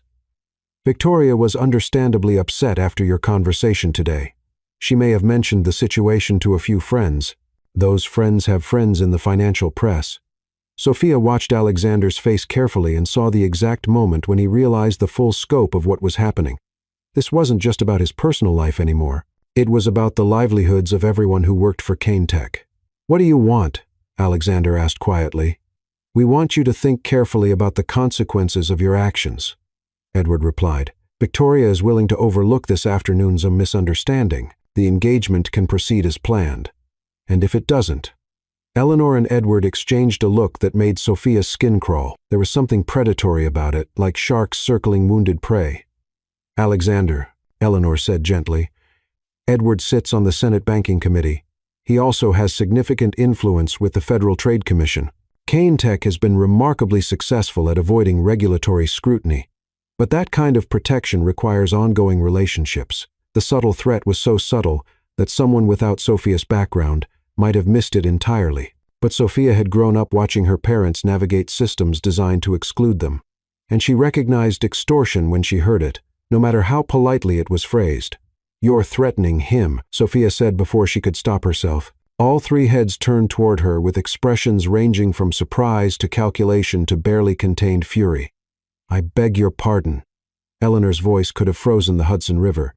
"Victoria was understandably upset after your conversation today. She may have mentioned the situation to a few friends. Those friends have friends in the financial press." Sophia watched Alexander's face carefully and saw the exact moment when he realized the full scope of what was happening. This wasn't just about his personal life anymore. It was about the livelihoods of everyone who worked for Kane Tech. "What do you want?" Alexander asked quietly. "We want you to think carefully about the consequences of your actions," Edward replied. "Victoria is willing to overlook this afternoon's misunderstanding. The engagement can proceed as planned. And if it doesn't..." Eleanor and Edward exchanged a look that made Sophia's skin crawl. There was something predatory about it, like sharks circling wounded prey. "Alexander," Eleanor said gently, "Edward sits on the Senate Banking Committee. He also has significant influence with the Federal Trade Commission. Kane Tech has been remarkably successful at avoiding regulatory scrutiny. But that kind of protection requires ongoing relationships. The subtle threat was so subtle that someone without Sophia's background might have missed it entirely. But Sophia had grown up watching her parents navigate systems designed to exclude them. And she recognized extortion when she heard it, no matter how politely it was phrased. "You're threatening him," Sophia said before she could stop herself. All 3 heads turned toward her with expressions ranging from surprise to calculation to barely contained fury. "I beg your pardon." Eleanor's voice could have frozen the Hudson River.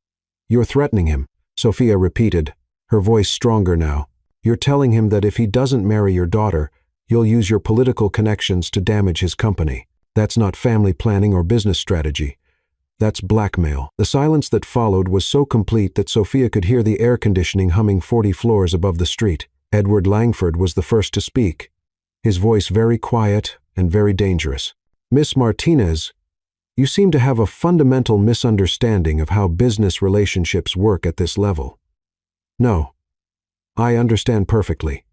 "You're threatening him," Sophia repeated, her voice stronger now. "You're telling him that if he doesn't marry your daughter, you'll use your political connections to damage his company. That's not family planning or business strategy. That's blackmail." The silence that followed was so complete that Sophia could hear the air conditioning humming 40 floors above the street. Edward Langford was the first to speak, his voice very quiet and very dangerous. "Miss Martinez, You seem to have a fundamental misunderstanding of how business relationships work at this level. No, I understand perfectly,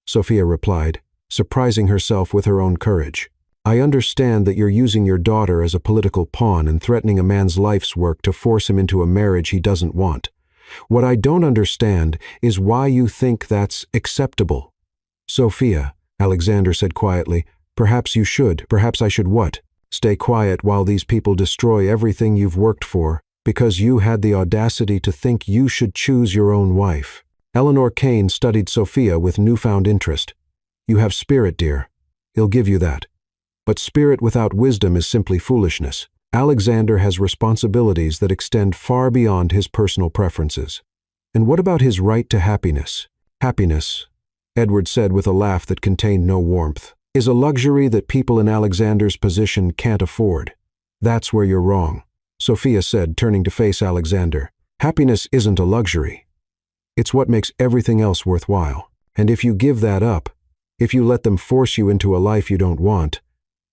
Sophia replied, surprising herself with her own courage. I understand that you're using your daughter as a political pawn and threatening a man's life's work to force him into a marriage he doesn't want. What I don't understand is why you think that's acceptable. Sophia, Alexander said quietly, perhaps I should what? Stay quiet while these people destroy everything you've worked for, because you had the audacity to think you should choose your own wife. Eleanor Kane studied Sophia with newfound interest. You have spirit, dear. He'll give you that. But spirit without wisdom is simply foolishness. Alexander has responsibilities that extend far beyond his personal preferences. And what about his right to happiness? Happiness, Edward said with a laugh that contained no warmth, is a luxury that people in Alexander's position can't afford. That's where you're wrong, Sophia said, turning to face Alexander. Happiness isn't a luxury. It's what makes everything else worthwhile. And if you give that up, if you let them force you into a life you don't want,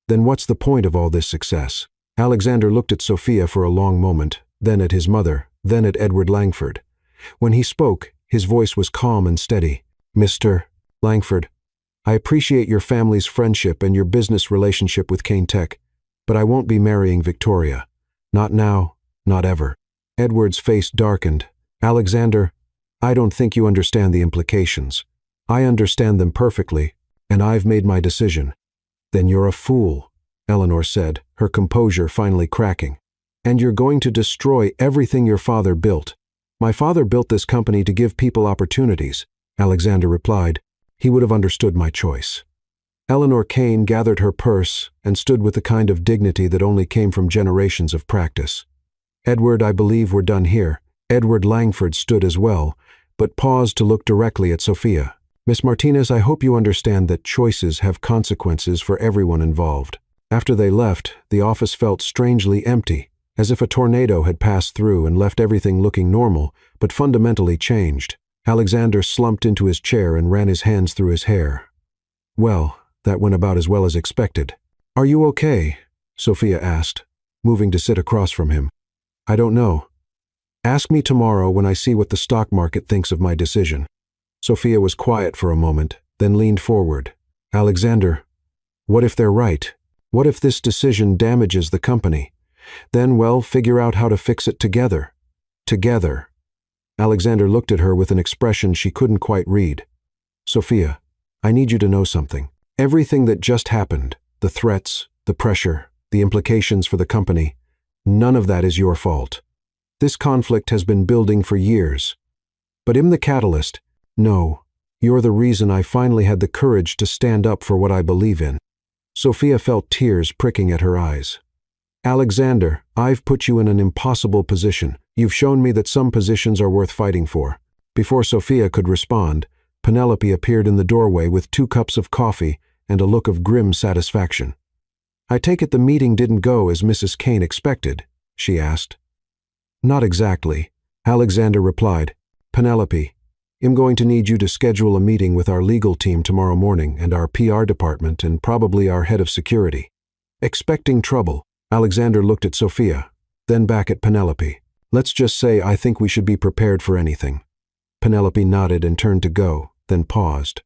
then what's the point of all this success? Alexander looked at Sophia for a long moment, then at his mother, then at Edward Langford. When he spoke, his voice was calm and steady. Mr. Langford, I appreciate your family's friendship and your business relationship with Kane Tech, but I won't be marrying Victoria. Not now, not ever. Edward's face darkened. Alexander, I don't think you understand the implications. I understand them perfectly, and I've made my decision. Then you're a fool, Eleanor said, her composure finally cracking. And you're going to destroy everything your father built. My father built this company to give people opportunities, Alexander replied. He would have understood my choice. Eleanor Kane gathered her purse and stood with the kind of dignity that only came from generations of practice. Edward, I believe we're done here. Edward Langford stood as well, but paused to look directly at Sophia. Miss Martinez, I hope you understand that choices have consequences for everyone involved. After they left, the office felt strangely empty, as if a tornado had passed through and left everything looking normal, but fundamentally changed. Alexander slumped into his chair and ran his hands through his hair. Well, that went about as well as expected. Are you okay? Sophia asked, moving to sit across from him. I don't know. Ask me tomorrow when I see what the stock market thinks of my decision. Sophia was quiet for a moment, then leaned forward. Alexander, what if they're right? What if this decision damages the company? Then, well, figure out how to fix it together. Together. Alexander looked at her with an expression she couldn't quite read. Sophia, I need you to know something. Everything that just happened, the threats, the pressure, the implications for the company, none of that is your fault. This conflict has been building for years. But I'm the catalyst. No, you're the reason I finally had the courage to stand up for what I believe in. Sophia felt tears pricking at her eyes. Alexander, I've put you in an impossible position. You've shown me that some positions are worth fighting for. Before Sophia could respond, Penelope appeared in the doorway with 2 cups of coffee and a look of grim satisfaction. I take it the meeting didn't go as Mrs. Kane expected, she asked. Not exactly, Alexander replied. Penelope, I'm going to need you to schedule a meeting with our legal team tomorrow morning and our PR department and probably our head of security. Expecting trouble, Alexander looked at Sophia, then back at Penelope. Let's just say I think we should be prepared for anything. Penelope nodded and turned to go, then paused.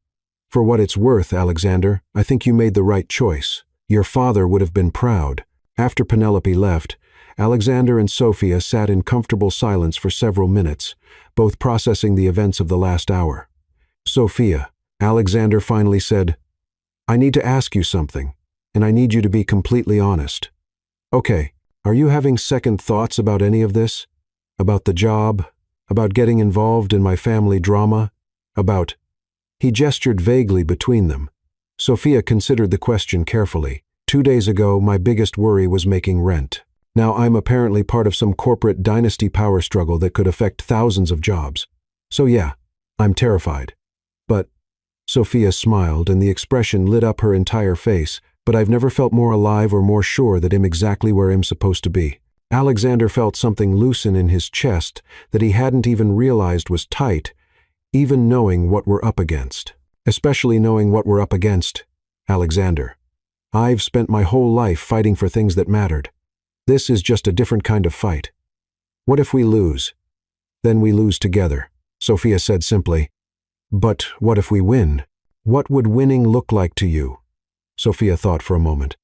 For what it's worth, Alexander, I think you made the right choice. Your father would have been proud. After Penelope left, Alexander and Sophia sat in comfortable silence for several minutes, both processing the events of the last hour. Sophia, Alexander finally said, I need to ask you something, and I need you to be completely honest. Okay, are you having second thoughts about any of this? About the job? About getting involved in my family drama? About... He gestured vaguely between them. Sophia considered the question carefully. 2 days ago, my biggest worry was making rent. Now I'm apparently part of some corporate dynasty power struggle that could affect thousands of jobs. So yeah, I'm terrified. But, Sophia smiled and the expression lit up her entire face, but I've never felt more alive or more sure that I'm exactly where I'm supposed to be. Alexander felt something loosen in his chest that he hadn't even realized was tight, even knowing what we're up against. Especially knowing what we're up against, Alexander. I've spent my whole life fighting for things that mattered. This is just a different kind of fight. What if we lose? Then we lose together, Sophia said simply. But what if we win? What would winning look like to you? Sophia thought for a moment.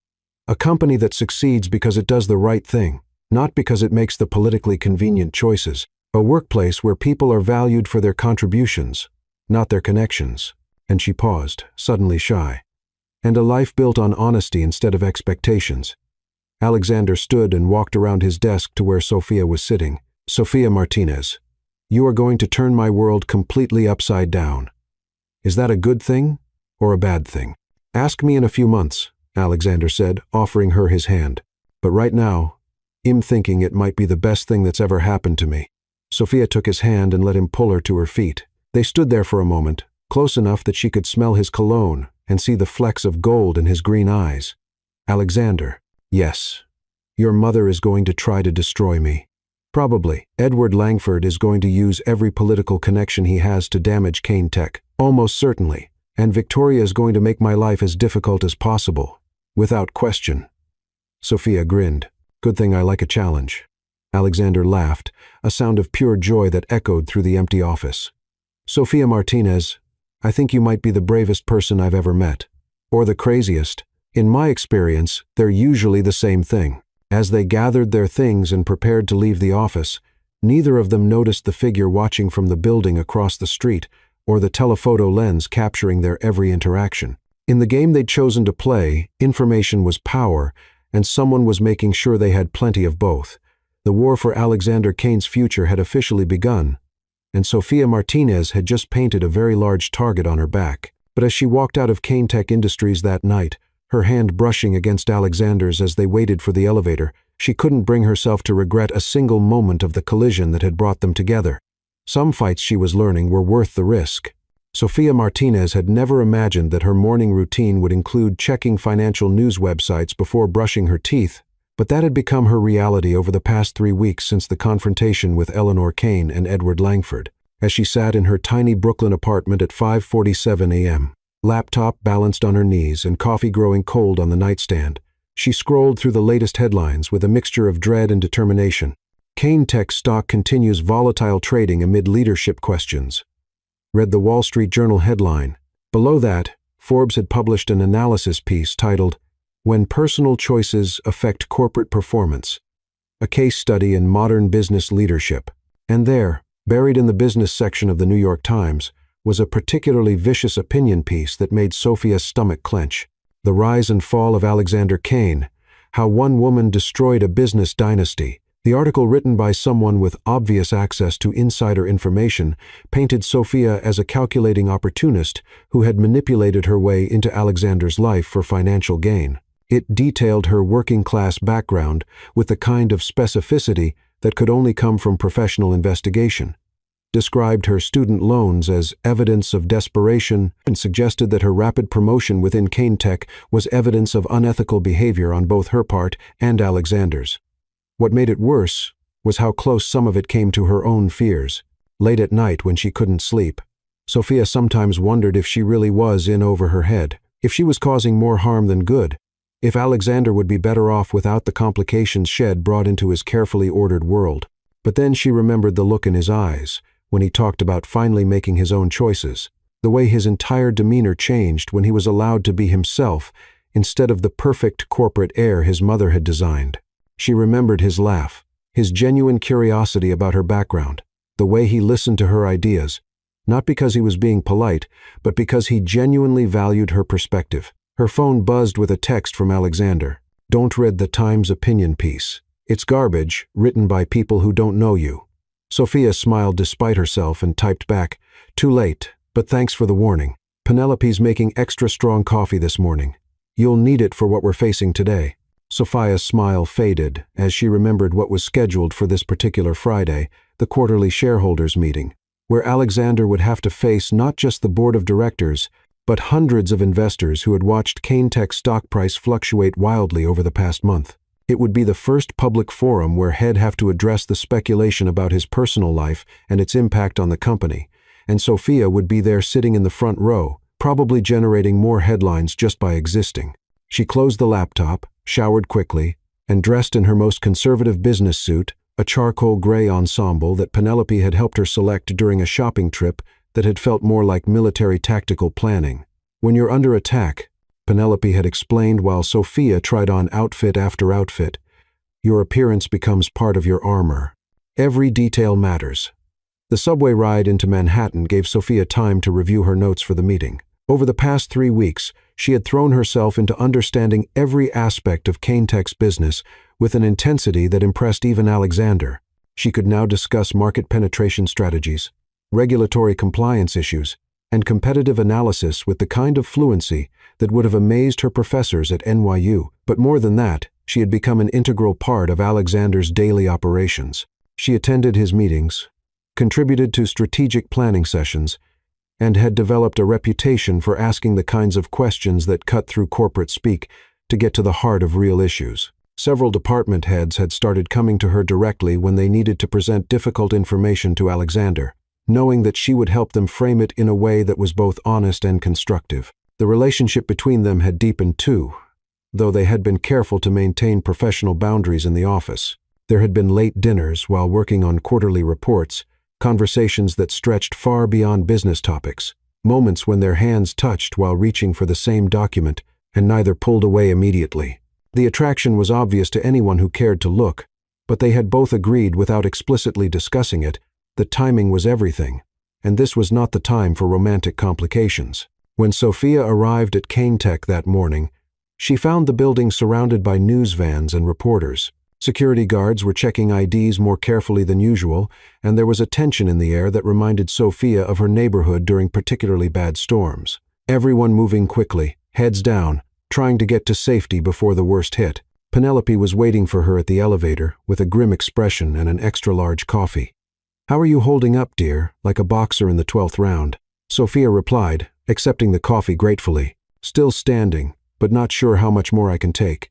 A company that succeeds because it does the right thing, not because it makes the politically convenient choices. A workplace where people are valued for their contributions, not their connections. And she paused, suddenly shy. And a life built on honesty instead of expectations. Alexander stood and walked around his desk to where Sophia was sitting. Sophia Martinez, you are going to turn my world completely upside down. Is that a good thing or a bad thing? Ask me in a few months, Alexander said, offering her his hand. But right now, I'm thinking it might be the best thing that's ever happened to me. Sophia took his hand and let him pull her to her feet. They stood there for a moment, close enough that she could smell his cologne and see the flecks of gold in his green eyes. Alexander, yes, your mother is going to try to destroy me. Probably, Edward Langford is going to use every political connection he has to damage Kane Tech, almost certainly, and Victoria is going to make my life as difficult as possible, without question. Sophia grinned. Good thing I like a challenge. Alexander laughed, a sound of pure joy that echoed through the empty office. Sophia Martinez, I think you might be the bravest person I've ever met. Or the craziest. In my experience, they're usually the same thing. As they gathered their things and prepared to leave the office, neither of them noticed the figure watching from the building across the street, or the telephoto lens capturing their every interaction. In the game they'd chosen to play, information was power, and someone was making sure they had plenty of both. The war for Alexander Kane's future had officially begun, and Sophia Martinez had just painted a very large target on her back. But as she walked out of Kane Tech Industries that night, her hand brushing against Alexander's as they waited for the elevator, she couldn't bring herself to regret a single moment of the collision that had brought them together. Some fights she was learning were worth the risk. Sophia Martinez had never imagined that her morning routine would include checking financial news websites before brushing her teeth, but that had become her reality over the past 3 weeks since the confrontation with Eleanor Kane and Edward Langford. As she sat in her tiny Brooklyn apartment at 5:47 a.m., laptop balanced on her knees and coffee growing cold on the nightstand, she scrolled through the latest headlines with a mixture of dread and determination. Kane Tech stock continues volatile trading amid leadership questions. Read the Wall Street Journal headline. Below that, Forbes had published an analysis piece titled, "When Personal Choices Affect Corporate Performance, a Case Study in Modern Business Leadership." And there, buried in the business section of the New York Times, was a particularly vicious opinion piece that made Sophia's stomach clench. The Rise and Fall of Alexander Kane, How One Woman Destroyed a Business Dynasty. The article, written by someone with obvious access to insider information, painted Sophia as a calculating opportunist who had manipulated her way into Alexander's life for financial gain. It detailed her working-class background with the kind of specificity that could only come from professional investigation, described her student loans as evidence of desperation, and suggested that her rapid promotion within Kane Tech was evidence of unethical behavior on both her part and Alexander's. What made it worse was how close some of it came to her own fears. Late at night when she couldn't sleep, Sophia sometimes wondered if she really was in over her head, if she was causing more harm than good, if Alexander would be better off without the complications Shed brought into his carefully ordered world. But then she remembered the look in his eyes when he talked about finally making his own choices, the way his entire demeanor changed when he was allowed to be himself instead of the perfect corporate air his mother had designed. She remembered his laugh, his genuine curiosity about her background, the way he listened to her ideas, not because he was being polite, but because he genuinely valued her perspective. Her phone buzzed with a text from Alexander. "Don't read the Times opinion piece. It's garbage, written by people who don't know you." Sophia smiled despite herself and typed back, "Too late, but thanks for the warning. Penelope's making extra strong coffee this morning. You'll need it for what we're facing today." Sophia's smile faded as she remembered what was scheduled for this particular Friday, the quarterly shareholders meeting, where Alexander would have to face not just the board of directors, but hundreds of investors who had watched Kane Tech's stock price fluctuate wildly over the past month. It would be the first public forum where he'd have to address the speculation about his personal life and its impact on the company, and Sophia would be there sitting in the front row, probably generating more headlines just by existing. She closed the laptop, showered quickly, and dressed in her most conservative business suit, a charcoal gray ensemble that Penelope had helped her select during a shopping trip that had felt more like military tactical planning. "When you're under attack," Penelope had explained while Sophia tried on outfit after outfit, "your appearance becomes part of your armor. Every detail matters." The subway ride into Manhattan gave Sophia time to review her notes for the meeting. Over the past 3 weeks, she had thrown herself into understanding every aspect of Kane-Tech's business with an intensity that impressed even Alexander. She could now discuss market penetration strategies, regulatory compliance issues, and competitive analysis with the kind of fluency that would have amazed her professors at NYU. But more than that, she had become an integral part of Alexander's daily operations. She attended his meetings, contributed to strategic planning sessions, and had developed a reputation for asking the kinds of questions that cut through corporate speak to get to the heart of real issues. Several department heads had started coming to her directly when they needed to present difficult information to Alexander, knowing that she would help them frame it in a way that was both honest and constructive. The relationship between them had deepened too, though they had been careful to maintain professional boundaries in the office. There had been late dinners while working on quarterly reports, conversations that stretched far beyond business topics, moments when their hands touched while reaching for the same document, and neither pulled away immediately. The attraction was obvious to anyone who cared to look, but they had both agreed without explicitly discussing it that timing was everything, and this was not the time for romantic complications. When Sophia arrived at Kane-Tech that morning, she found the building surrounded by news vans and reporters. Security guards were checking IDs more carefully than usual, and there was a tension in the air that reminded Sophia of her neighborhood during particularly bad storms. Everyone moving quickly, heads down, trying to get to safety before the worst hit. Penelope was waiting for her at the elevator with a grim expression and an extra-large coffee. "How are you holding up, dear, like a boxer in the 12th round?" Sophia replied, accepting the coffee gratefully. "Still standing, but not sure how much more I can take."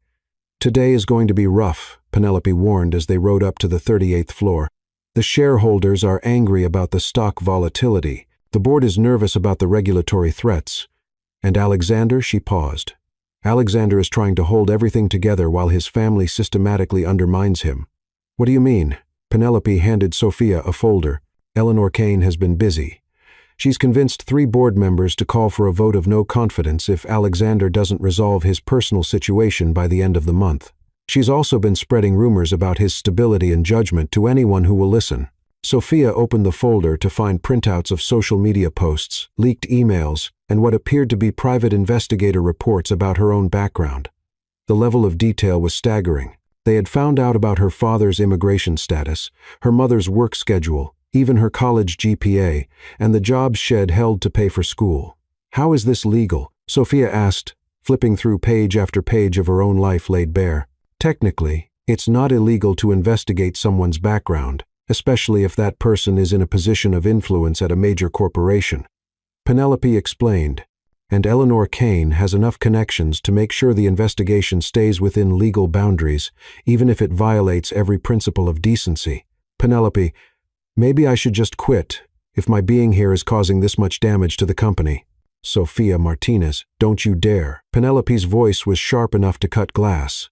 "Today is going to be rough," Penelope warned as they rode up to the 38th floor. "The shareholders are angry about the stock volatility. The board is nervous about the regulatory threats. And Alexander," she paused. "Alexander is trying to hold everything together while his family systematically undermines him." "What do you mean?" Penelope handed Sophia a folder. "Eleanor Kane has been busy. She's convinced 3 board members to call for a vote of no confidence if Alexander doesn't resolve his personal situation by the end of the month. She's also been spreading rumors about his stability and judgment to anyone who will listen." Sophia opened the folder to find printouts of social media posts, leaked emails, and what appeared to be private investigator reports about her own background. The level of detail was staggering. They had found out about her father's immigration status, her mother's work schedule, even her college GPA, and the jobs she had held to pay for school. "How is this legal?" Sophia asked, flipping through page after page of her own life laid bare. "Technically, it's not illegal to investigate someone's background, especially if that person is in a position of influence at a major corporation." Penelope explained, "And Eleanor Kane has enough connections to make sure the investigation stays within legal boundaries, even if it violates every principle of decency." "Penelope, maybe I should just quit if my being here is causing this much damage to the company." "Sophia Martinez, don't you dare." Penelope's voice was sharp enough to cut glass.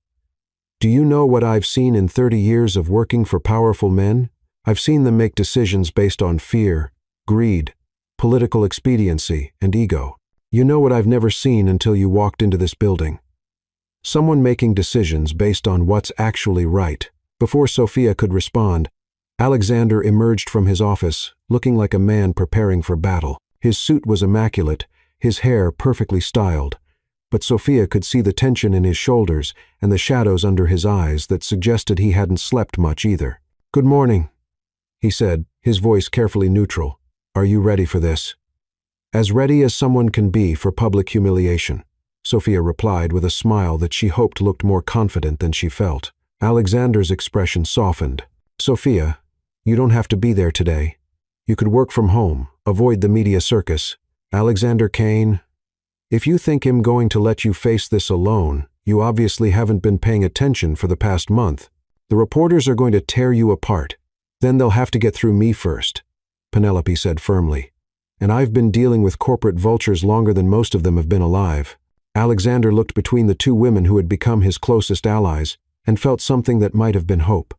"Do you know what I've seen in 30 years of working for powerful men? I've seen them make decisions based on fear, greed, political expediency, and ego. You know what I've never seen until you walked into this building. Someone making decisions based on what's actually right." Before Sophia could respond, Alexander emerged from his office, looking like a man preparing for battle. His suit was immaculate, his hair perfectly styled, but Sophia could see the tension in his shoulders and the shadows under his eyes that suggested he hadn't slept much either. "Good morning," he said, his voice carefully neutral. "Are you ready for this?" "As ready as someone can be for public humiliation," Sophia replied with a smile that she hoped looked more confident than she felt. Alexander's expression softened. "Sophia, you don't have to be there today. You could work from home, avoid the media circus. Alexander Kane, if you think I'm going to let you face this alone, you obviously haven't been paying attention for the past month. The reporters are going to tear you apart. Then they'll have to get through me first," Penelope said firmly. "And I've been dealing with corporate vultures longer than most of them have been alive." Alexander looked between the 2 women who had become his closest allies, and felt something that might have been hope.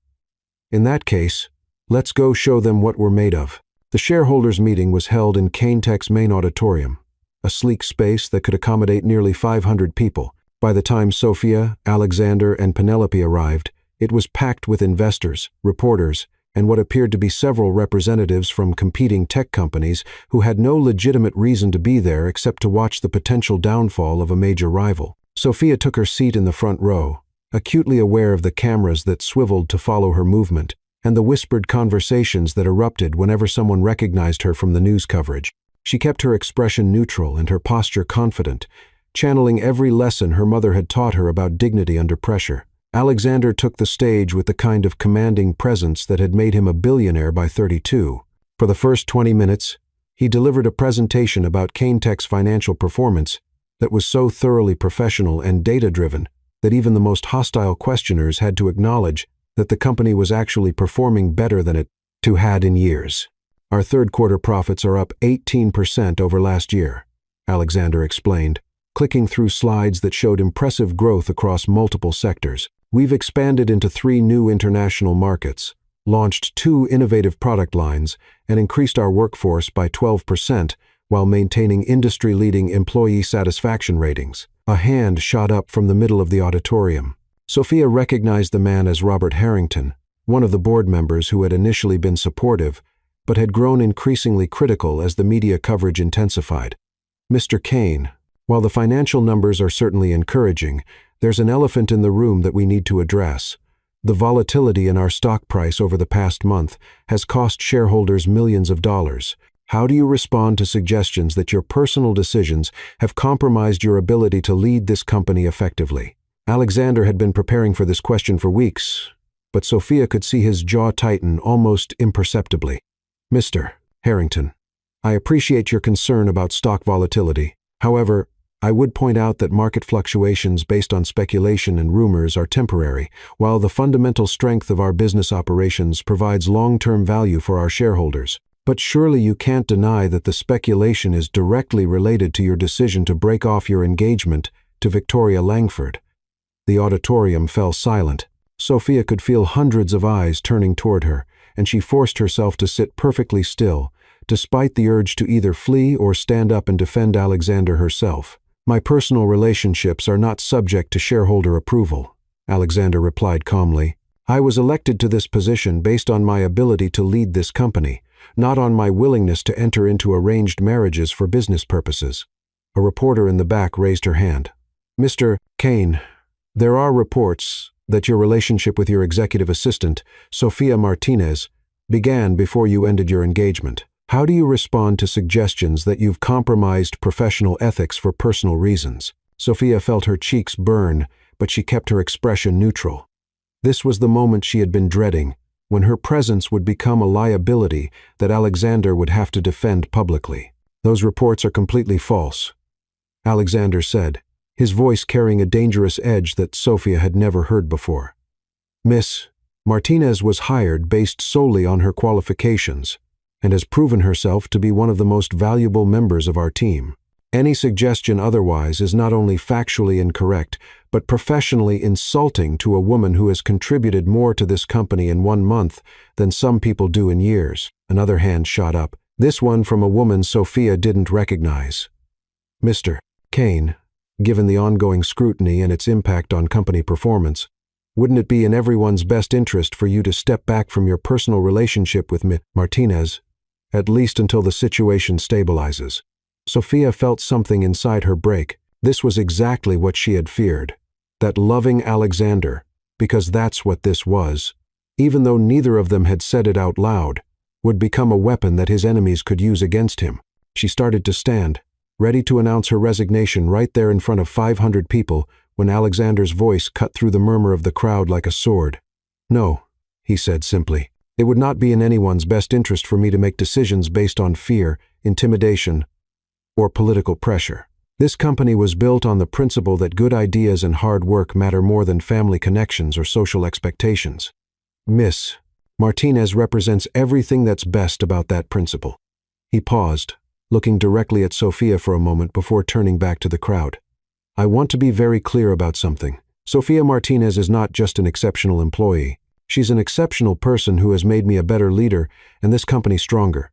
In that case, let's go show them what we're made of. The shareholders' meeting was held in Caintek's main auditorium, a sleek space that could accommodate nearly 500 people. By the time Sophia, Alexander, and Penelope arrived, it was packed with investors, reporters, and what appeared to be several representatives from competing tech companies who had no legitimate reason to be there except to watch the potential downfall of a major rival. Sophia took her seat in the front row, acutely aware of the cameras that swiveled to follow her movement, and the whispered conversations that erupted whenever someone recognized her from the news coverage. She kept her expression neutral and her posture confident, channeling every lesson her mother had taught her about dignity under pressure. Alexander took the stage with the kind of commanding presence that had made him a billionaire by 32. For the first 20 minutes, he delivered a presentation about Caintek's financial performance that was so thoroughly professional and data-driven that even the most hostile questioners had to acknowledge that the company was actually performing better than it had in years. Our third quarter profits are up 18% over last year, Alexander explained, clicking through slides that showed impressive growth across multiple sectors. We've expanded into 3 new international markets, launched 2 innovative product lines, and increased our workforce by 12% while maintaining industry-leading employee satisfaction ratings. A hand shot up from the middle of the auditorium. Sophia recognized the man as Robert Harrington, one of the board members who had initially been supportive, but had grown increasingly critical as the media coverage intensified. Mr. Kane, while the financial numbers are certainly encouraging, there's an elephant in the room that we need to address. The volatility in our stock price over the past month has cost shareholders millions of dollars. How do you respond to suggestions that your personal decisions have compromised your ability to lead this company effectively? Alexander had been preparing for this question for weeks, but Sophia could see his jaw tighten almost imperceptibly. Mr. Harrington, I appreciate your concern about stock volatility. However, I would point out that market fluctuations based on speculation and rumors are temporary, while the fundamental strength of our business operations provides long-term value for our shareholders. But surely you can't deny that the speculation is directly related to your decision to break off your engagement to Victoria Langford. The auditorium fell silent. Sophia could feel hundreds of eyes turning toward her, and she forced herself to sit perfectly still, despite the urge to either flee or stand up and defend Alexander herself. My personal relationships are not subject to shareholder approval, Alexander replied calmly. I was elected to this position based on my ability to lead this company, not on my willingness to enter into arranged marriages for business purposes. A reporter in the back raised her hand. Mr. Kane, there are reports that your relationship with your executive assistant, Sofia Martinez, began before you ended your engagement. How do you respond to suggestions that you've compromised professional ethics for personal reasons? Sophia felt her cheeks burn, but she kept her expression neutral. This was the moment she had been dreading, when her presence would become a liability that Alexander would have to defend publicly. Those reports are completely false, Alexander said, his voice carrying a dangerous edge that Sophia had never heard before. Miss Martinez was hired based solely on her qualifications, and has proven herself to be one of the most valuable members of our team. Any suggestion otherwise is not only factually incorrect, but professionally insulting to a woman who has contributed more to this company in 1 month than some people do in years. Another hand shot up, this one from a woman Sophia didn't recognize. Mr. Kane, given the ongoing scrutiny and its impact on company performance, wouldn't it be in everyone's best interest for you to step back from your personal relationship with Miss Martinez, at least until the situation stabilizes? Sophia felt something inside her break. This was exactly what she had feared. That loving Alexander, because that's what this was, even though neither of them had said it out loud, would become a weapon that his enemies could use against him. She started to stand, ready to announce her resignation right there in front of 500 people, when Alexander's voice cut through the murmur of the crowd like a sword. No, he said simply. It would not be in anyone's best interest for me to make decisions based on fear, intimidation, or political pressure. This company was built on the principle that good ideas and hard work matter more than family connections or social expectations. Miss Martinez represents everything that's best about that principle. He paused, looking directly at Sophia for a moment before turning back to the crowd. I want to be very clear about something. Sophia Martinez is not just an exceptional employee. She's an exceptional person who has made me a better leader and this company stronger.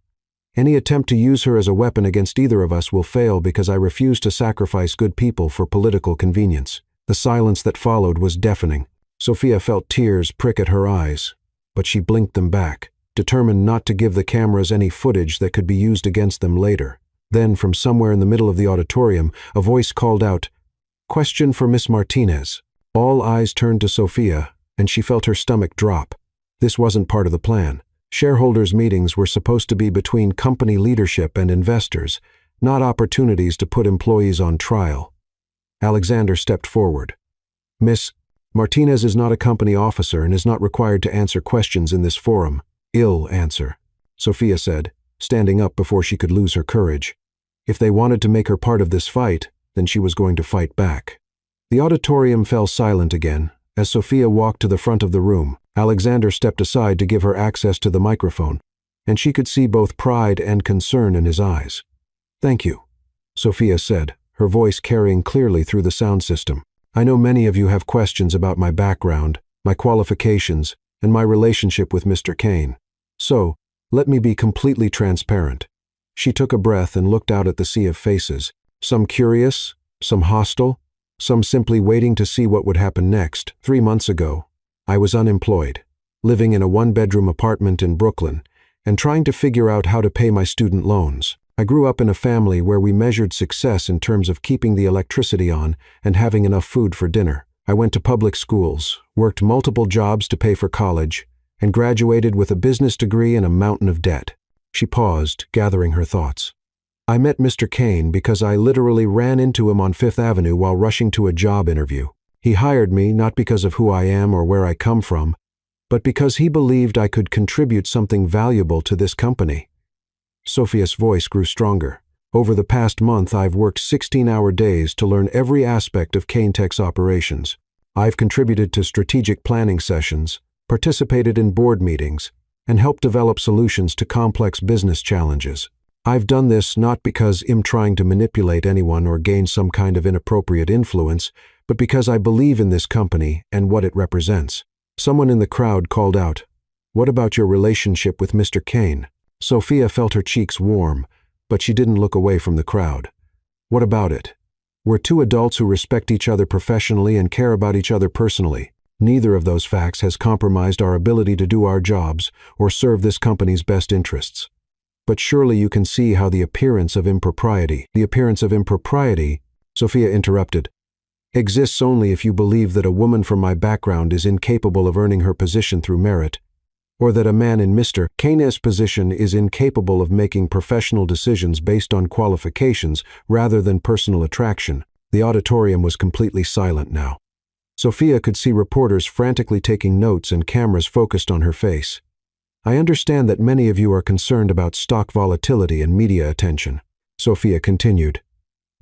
Any attempt to use her as a weapon against either of us will fail because I refuse to sacrifice good people for political convenience." The silence that followed was deafening. Sophia felt tears prick at her eyes, but she blinked them back, determined not to give the cameras any footage that could be used against them later. Then, from somewhere in the middle of the auditorium, a voice called out, "Question for Miss Martinez." All eyes turned to Sophia, and she felt her stomach drop. This wasn't part of the plan. Shareholders' meetings were supposed to be between company leadership and investors, not opportunities to put employees on trial. Alexander stepped forward. "Miss Martinez is not a company officer and is not required to answer questions in this forum." "Ill answer," Sophia said, standing up before she could lose her courage. If they wanted to make her part of this fight, then she was going to fight back. The auditorium fell silent again. As Sophia walked to the front of the room, Alexander stepped aside to give her access to the microphone, and she could see both pride and concern in his eyes. "Thank you," Sophia said, her voice carrying clearly through the sound system. "I know many of you have questions about my background, my qualifications, and my relationship with Mr. Kane. So, let me be completely transparent." She took a breath and looked out at the sea of faces, some curious, some hostile, some simply waiting to see what would happen next. 3 months ago, I was unemployed, living in a one-bedroom apartment in Brooklyn, and trying to figure out how to pay my student loans. I grew up in a family where we measured success in terms of keeping the electricity on and having enough food for dinner. I went to public schools, worked multiple jobs to pay for college, and graduated with a business degree and a mountain of debt. She paused, gathering her thoughts. I met Mr. Kane because I literally ran into him on Fifth Avenue while rushing to a job interview. He hired me not because of who I am or where I come from, but because he believed I could contribute something valuable to this company. Sophia's voice grew stronger. Over the past month, I've worked 16-hour days to learn every aspect of Kane Tech's operations. I've contributed to strategic planning sessions, participated in board meetings, and helped develop solutions to complex business challenges. I've done this not because I'm trying to manipulate anyone or gain some kind of inappropriate influence, but because I believe in this company and what it represents. Someone in the crowd called out, "What about your relationship with Mr. Kane?" Sophia felt her cheeks warm, but she didn't look away from the crowd. What about it? We're two adults who respect each other professionally and care about each other personally. Neither of those facts has compromised our ability to do our jobs or serve this company's best interests. But surely you can see how the appearance of impropriety, Sophia interrupted, exists only if you believe that a woman from my background is incapable of earning her position through merit, or that a man in Mr. Kane's position is incapable of making professional decisions based on qualifications rather than personal attraction. The auditorium was completely silent now. Sophia could see reporters frantically taking notes and cameras focused on her face. I understand that many of you are concerned about stock volatility and media attention, Sophia continued.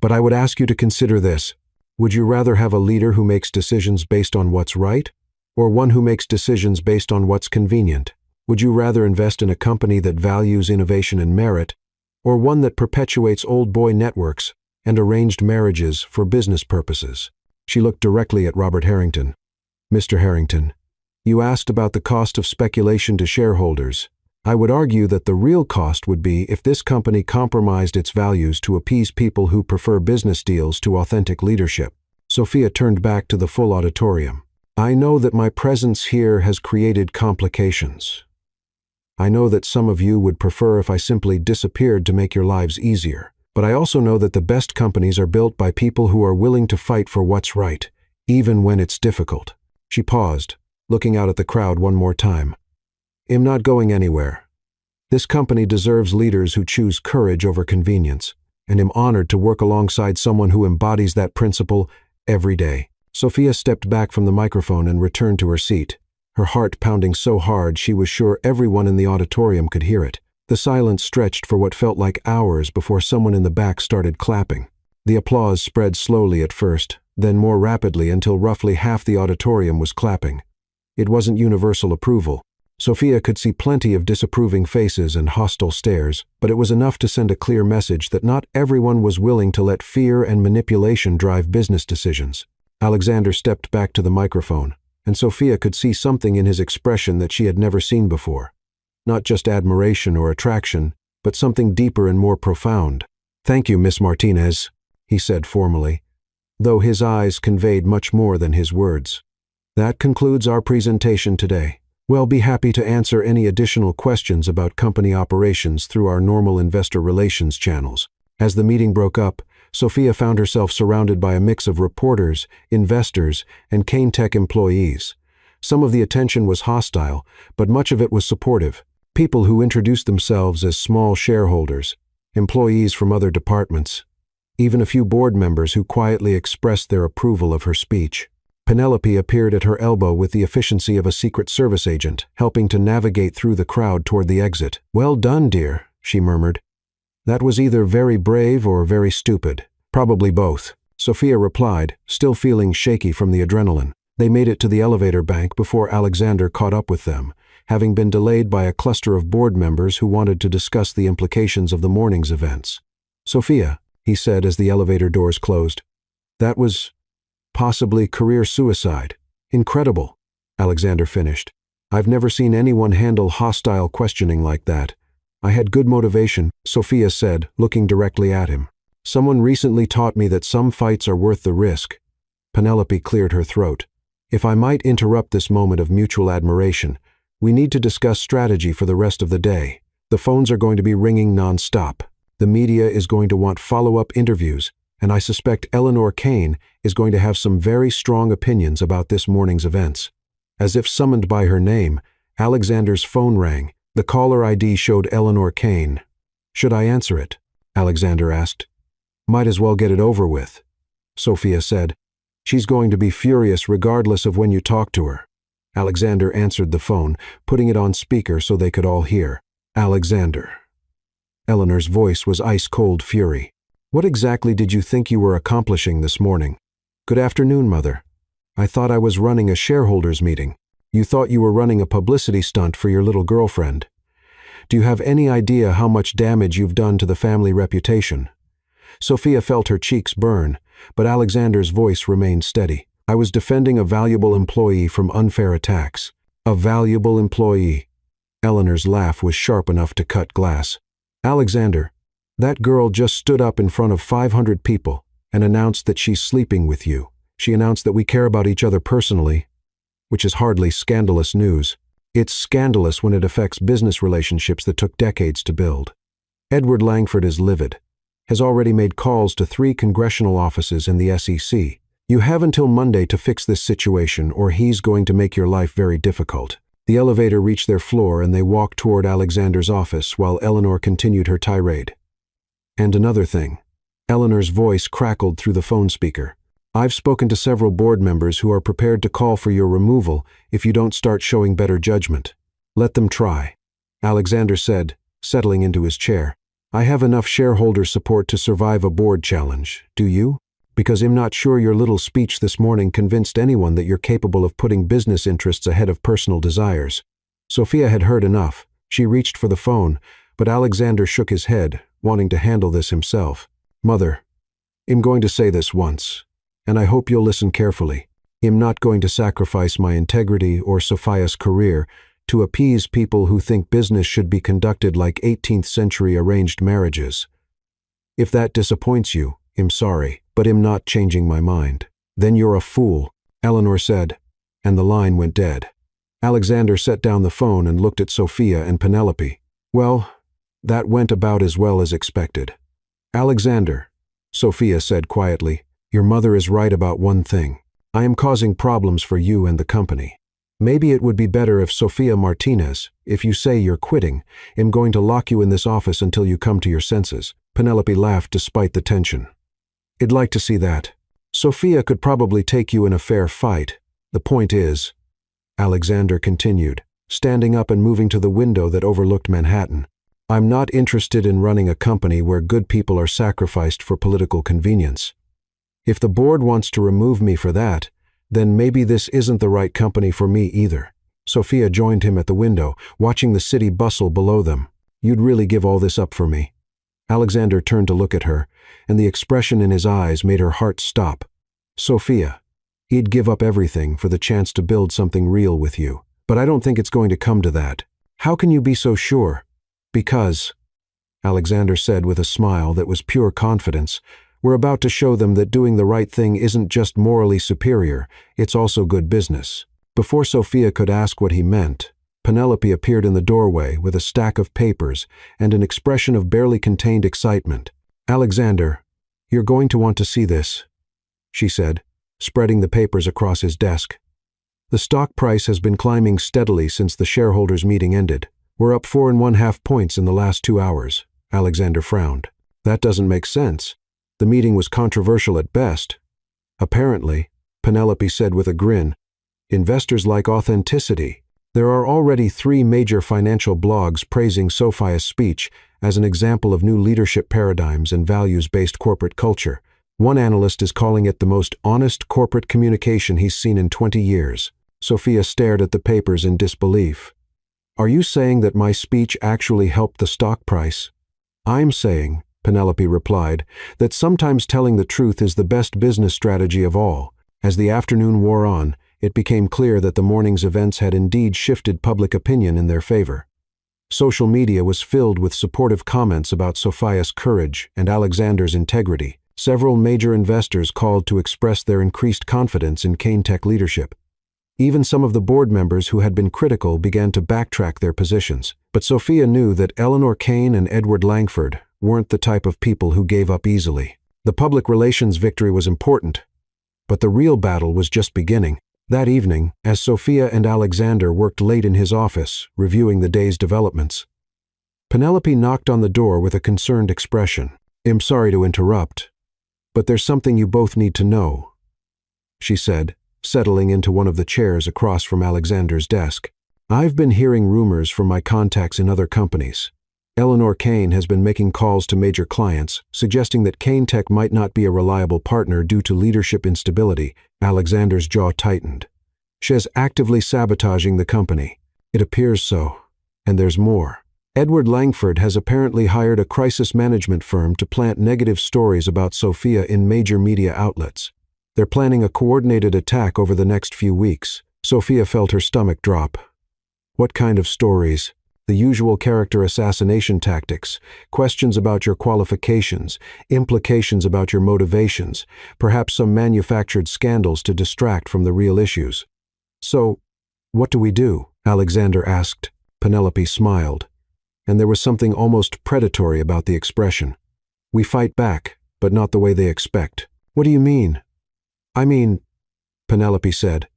But I would ask you to consider this. Would you rather have a leader who makes decisions based on what's right, or one who makes decisions based on what's convenient? Would you rather invest in a company that values innovation and merit, or one that perpetuates old boy networks and arranged marriages for business purposes? She looked directly at Robert Harrington. Mr. Harrington, you asked about the cost of speculation to shareholders. I would argue that the real cost would be if this company compromised its values to appease people who prefer business deals to authentic leadership. Sophia turned back to the full auditorium. I know that my presence here has created complications. I know that some of you would prefer if I simply disappeared to make your lives easier. But I also know that the best companies are built by people who are willing to fight for what's right, even when it's difficult. She paused, looking out at the crowd one more time. I'm not going anywhere. This company deserves leaders who choose courage over convenience, and I'm honored to work alongside someone who embodies that principle every day. Sophia stepped back from the microphone and returned to her seat, her heart pounding so hard she was sure everyone in the auditorium could hear it. The silence stretched for what felt like hours before someone in the back started clapping. The applause spread slowly at first, then more rapidly until roughly half the auditorium was clapping. It wasn't universal approval. Sophia could see plenty of disapproving faces and hostile stares, but it was enough to send a clear message that not everyone was willing to let fear and manipulation drive business decisions. Alexander stepped back to the microphone, and Sophia could see something in his expression that she had never seen before. Not just admiration or attraction, but something deeper and more profound. "Thank you, Miss Martinez," he said formally, though his eyes conveyed much more than his words. "That concludes our presentation today. We'll be happy to answer any additional questions about company operations through our normal investor relations channels." As the meeting broke up, Sophia found herself surrounded by a mix of reporters, investors, and Kane Tech employees. Some of the attention was hostile, but much of it was supportive. People who introduced themselves as small shareholders, employees from other departments, even a few board members who quietly expressed their approval of her speech. Penelope appeared at her elbow with the efficiency of a Secret Service agent, helping to navigate through the crowd toward the exit. "Well done, dear," she murmured. "That was either very brave or very stupid. Probably both," Sophia replied, still feeling shaky from the adrenaline. They made it to the elevator bank before Alexander caught up with them, having been delayed by a cluster of board members who wanted to discuss the implications of the morning's events. "Sophia," he said as the elevator doors closed, "that was possibly career suicide. Incredible," Alexander finished. "I've never seen anyone handle hostile questioning like that." "I had good motivation," Sophia said, looking directly at him. "Someone recently taught me that some fights are worth the risk." Penelope cleared her throat. "If I might interrupt this moment of mutual admiration, we need to discuss strategy for the rest of the day. The phones are going to be ringing non-stop. The media is going to want follow-up interviews, and I suspect Eleanor Kane is going to have some very strong opinions about this morning's events." As if summoned by her name, Alexander's phone rang. The caller ID showed Eleanor Kane. "Should I answer it?" Alexander asked. "Might as well get it over with," Sophia said. "She's going to be furious regardless of when you talk to her." Alexander answered the phone, putting it on speaker so they could all hear. "Alexander." Eleanor's voice was ice-cold fury. "What exactly did you think you were accomplishing this morning?" "Good afternoon, Mother. I thought I was running a shareholders meeting." "You thought you were running a publicity stunt for your little girlfriend. Do you have any idea how much damage you've done to the family reputation?" Sophia felt her cheeks burn, but Alexander's voice remained steady. "I was defending a valuable employee from unfair attacks." "A valuable employee." Eleanor's laugh was sharp enough to cut glass. "Alexander, that girl just stood up in front of 500 people and announced that she's sleeping with you. She announced that we care about each other personally, which is hardly scandalous news. It's scandalous when it affects business relationships that took decades to build. Edward Langford is livid, has already made calls to 3 congressional offices in the SEC. You have until Monday to fix this situation, or he's going to make your life very difficult." The elevator reached their floor and they walked toward Alexander's office while Eleanor continued her tirade. "And another thing." Eleanor's voice crackled through the phone speaker. "I've spoken to several board members who are prepared to call for your removal if you don't start showing better judgment." "Let them try," Alexander said, settling into his chair. "I have enough shareholder support to survive a board challenge. Do you? Because I'm not sure your little speech this morning convinced anyone that you're capable of putting business interests ahead of personal desires." Sophia had heard enough. She reached for the phone, but Alexander shook his head, wanting to handle this himself. "Mother, I'm going to say this once, and I hope you'll listen carefully. I'm not going to sacrifice my integrity or Sophia's career to appease people who think business should be conducted like 18th century arranged marriages. If that disappoints you, I'm sorry, but I'm not changing my mind." "Then you're a fool," Eleanor said, and the line went dead. Alexander set down the phone and looked at Sophia and Penelope. "Well, that went about as well as expected." "Alexander," Sophia said quietly, "your mother is right about one thing. I am causing problems for you and the company. Maybe it would be better if Sophia Martinez, if you say you're quitting, I'm going to lock you in this office until you come to your senses." Penelope laughed despite the tension. "I'd like to see that. Sophia could probably take you in a fair fight. The point is," Alexander continued, standing up and moving to the window that overlooked Manhattan, "I'm not interested in running a company where good people are sacrificed for political convenience. If the board wants to remove me for that, then maybe this isn't the right company for me either." Sophia joined him at the window, watching the city bustle below them. "You'd really give all this up for me?" Alexander turned to look at her, and the expression in his eyes made her heart stop. "Sophia, He'd give up everything for the chance to build something real with you. But I don't think it's going to come to that. How can you be so sure? Because, Alexander said with a smile that was pure confidence, we're about to show them that doing the right thing isn't just morally superior, it's also good business. Before Sophia could ask what he meant, Penelope appeared in the doorway with a stack of papers and an expression of barely contained excitement. Alexander, you're going to want to see this, she said, spreading the papers across his desk. The stock price has been climbing steadily since the shareholders' meeting ended. We're up 4.5 points in the last 2 hours. Alexander frowned. That doesn't make sense. The meeting was controversial at best. Apparently, Penelope said with a grin, investors like authenticity. There are already 3 major financial blogs praising Sophia's speech as an example of new leadership paradigms and values-based corporate culture. One analyst is calling it the most honest corporate communication he's seen in 20 years. Sophia stared at the papers in disbelief. Are you saying that my speech actually helped the stock price? I'm saying, Penelope replied, that sometimes telling the truth is the best business strategy of all. As the afternoon wore on, it became clear that the morning's events had indeed shifted public opinion in their favor. Social media was filled with supportive comments about Sophia's courage and Alexander's integrity. Several major investors called to express their increased confidence in CaneTech leadership. Even some of the board members who had been critical began to backtrack their positions. But Sophia knew that Eleanor Kane and Edward Langford weren't the type of people who gave up easily. The public relations victory was important, but the real battle was just beginning. That evening, as Sophia and Alexander worked late in his office, reviewing the day's developments, Penelope knocked on the door with a concerned expression. I'm sorry to interrupt, but there's something you both need to know, she said, settling into one of the chairs across from Alexander's desk. I've been hearing rumors from my contacts in other companies. Eleanor Kane has been making calls to major clients, suggesting that CaneTech might not be a reliable partner due to leadership instability. Alexander's jaw tightened. She's actively sabotaging the company. It appears so. And there's more. Edward Langford has apparently hired a crisis management firm to plant negative stories about Sophia in major media outlets. They're planning a coordinated attack over the next few weeks. Sophia felt her stomach drop. What kind of stories? The usual character assassination tactics, questions about your qualifications, implications about your motivations, perhaps some manufactured scandals to distract from the real issues. So, what do we do? Alexander asked. Penelope smiled, and there was something almost predatory about the expression. We fight back, but not the way they expect. What do you mean? I mean, Penelope said,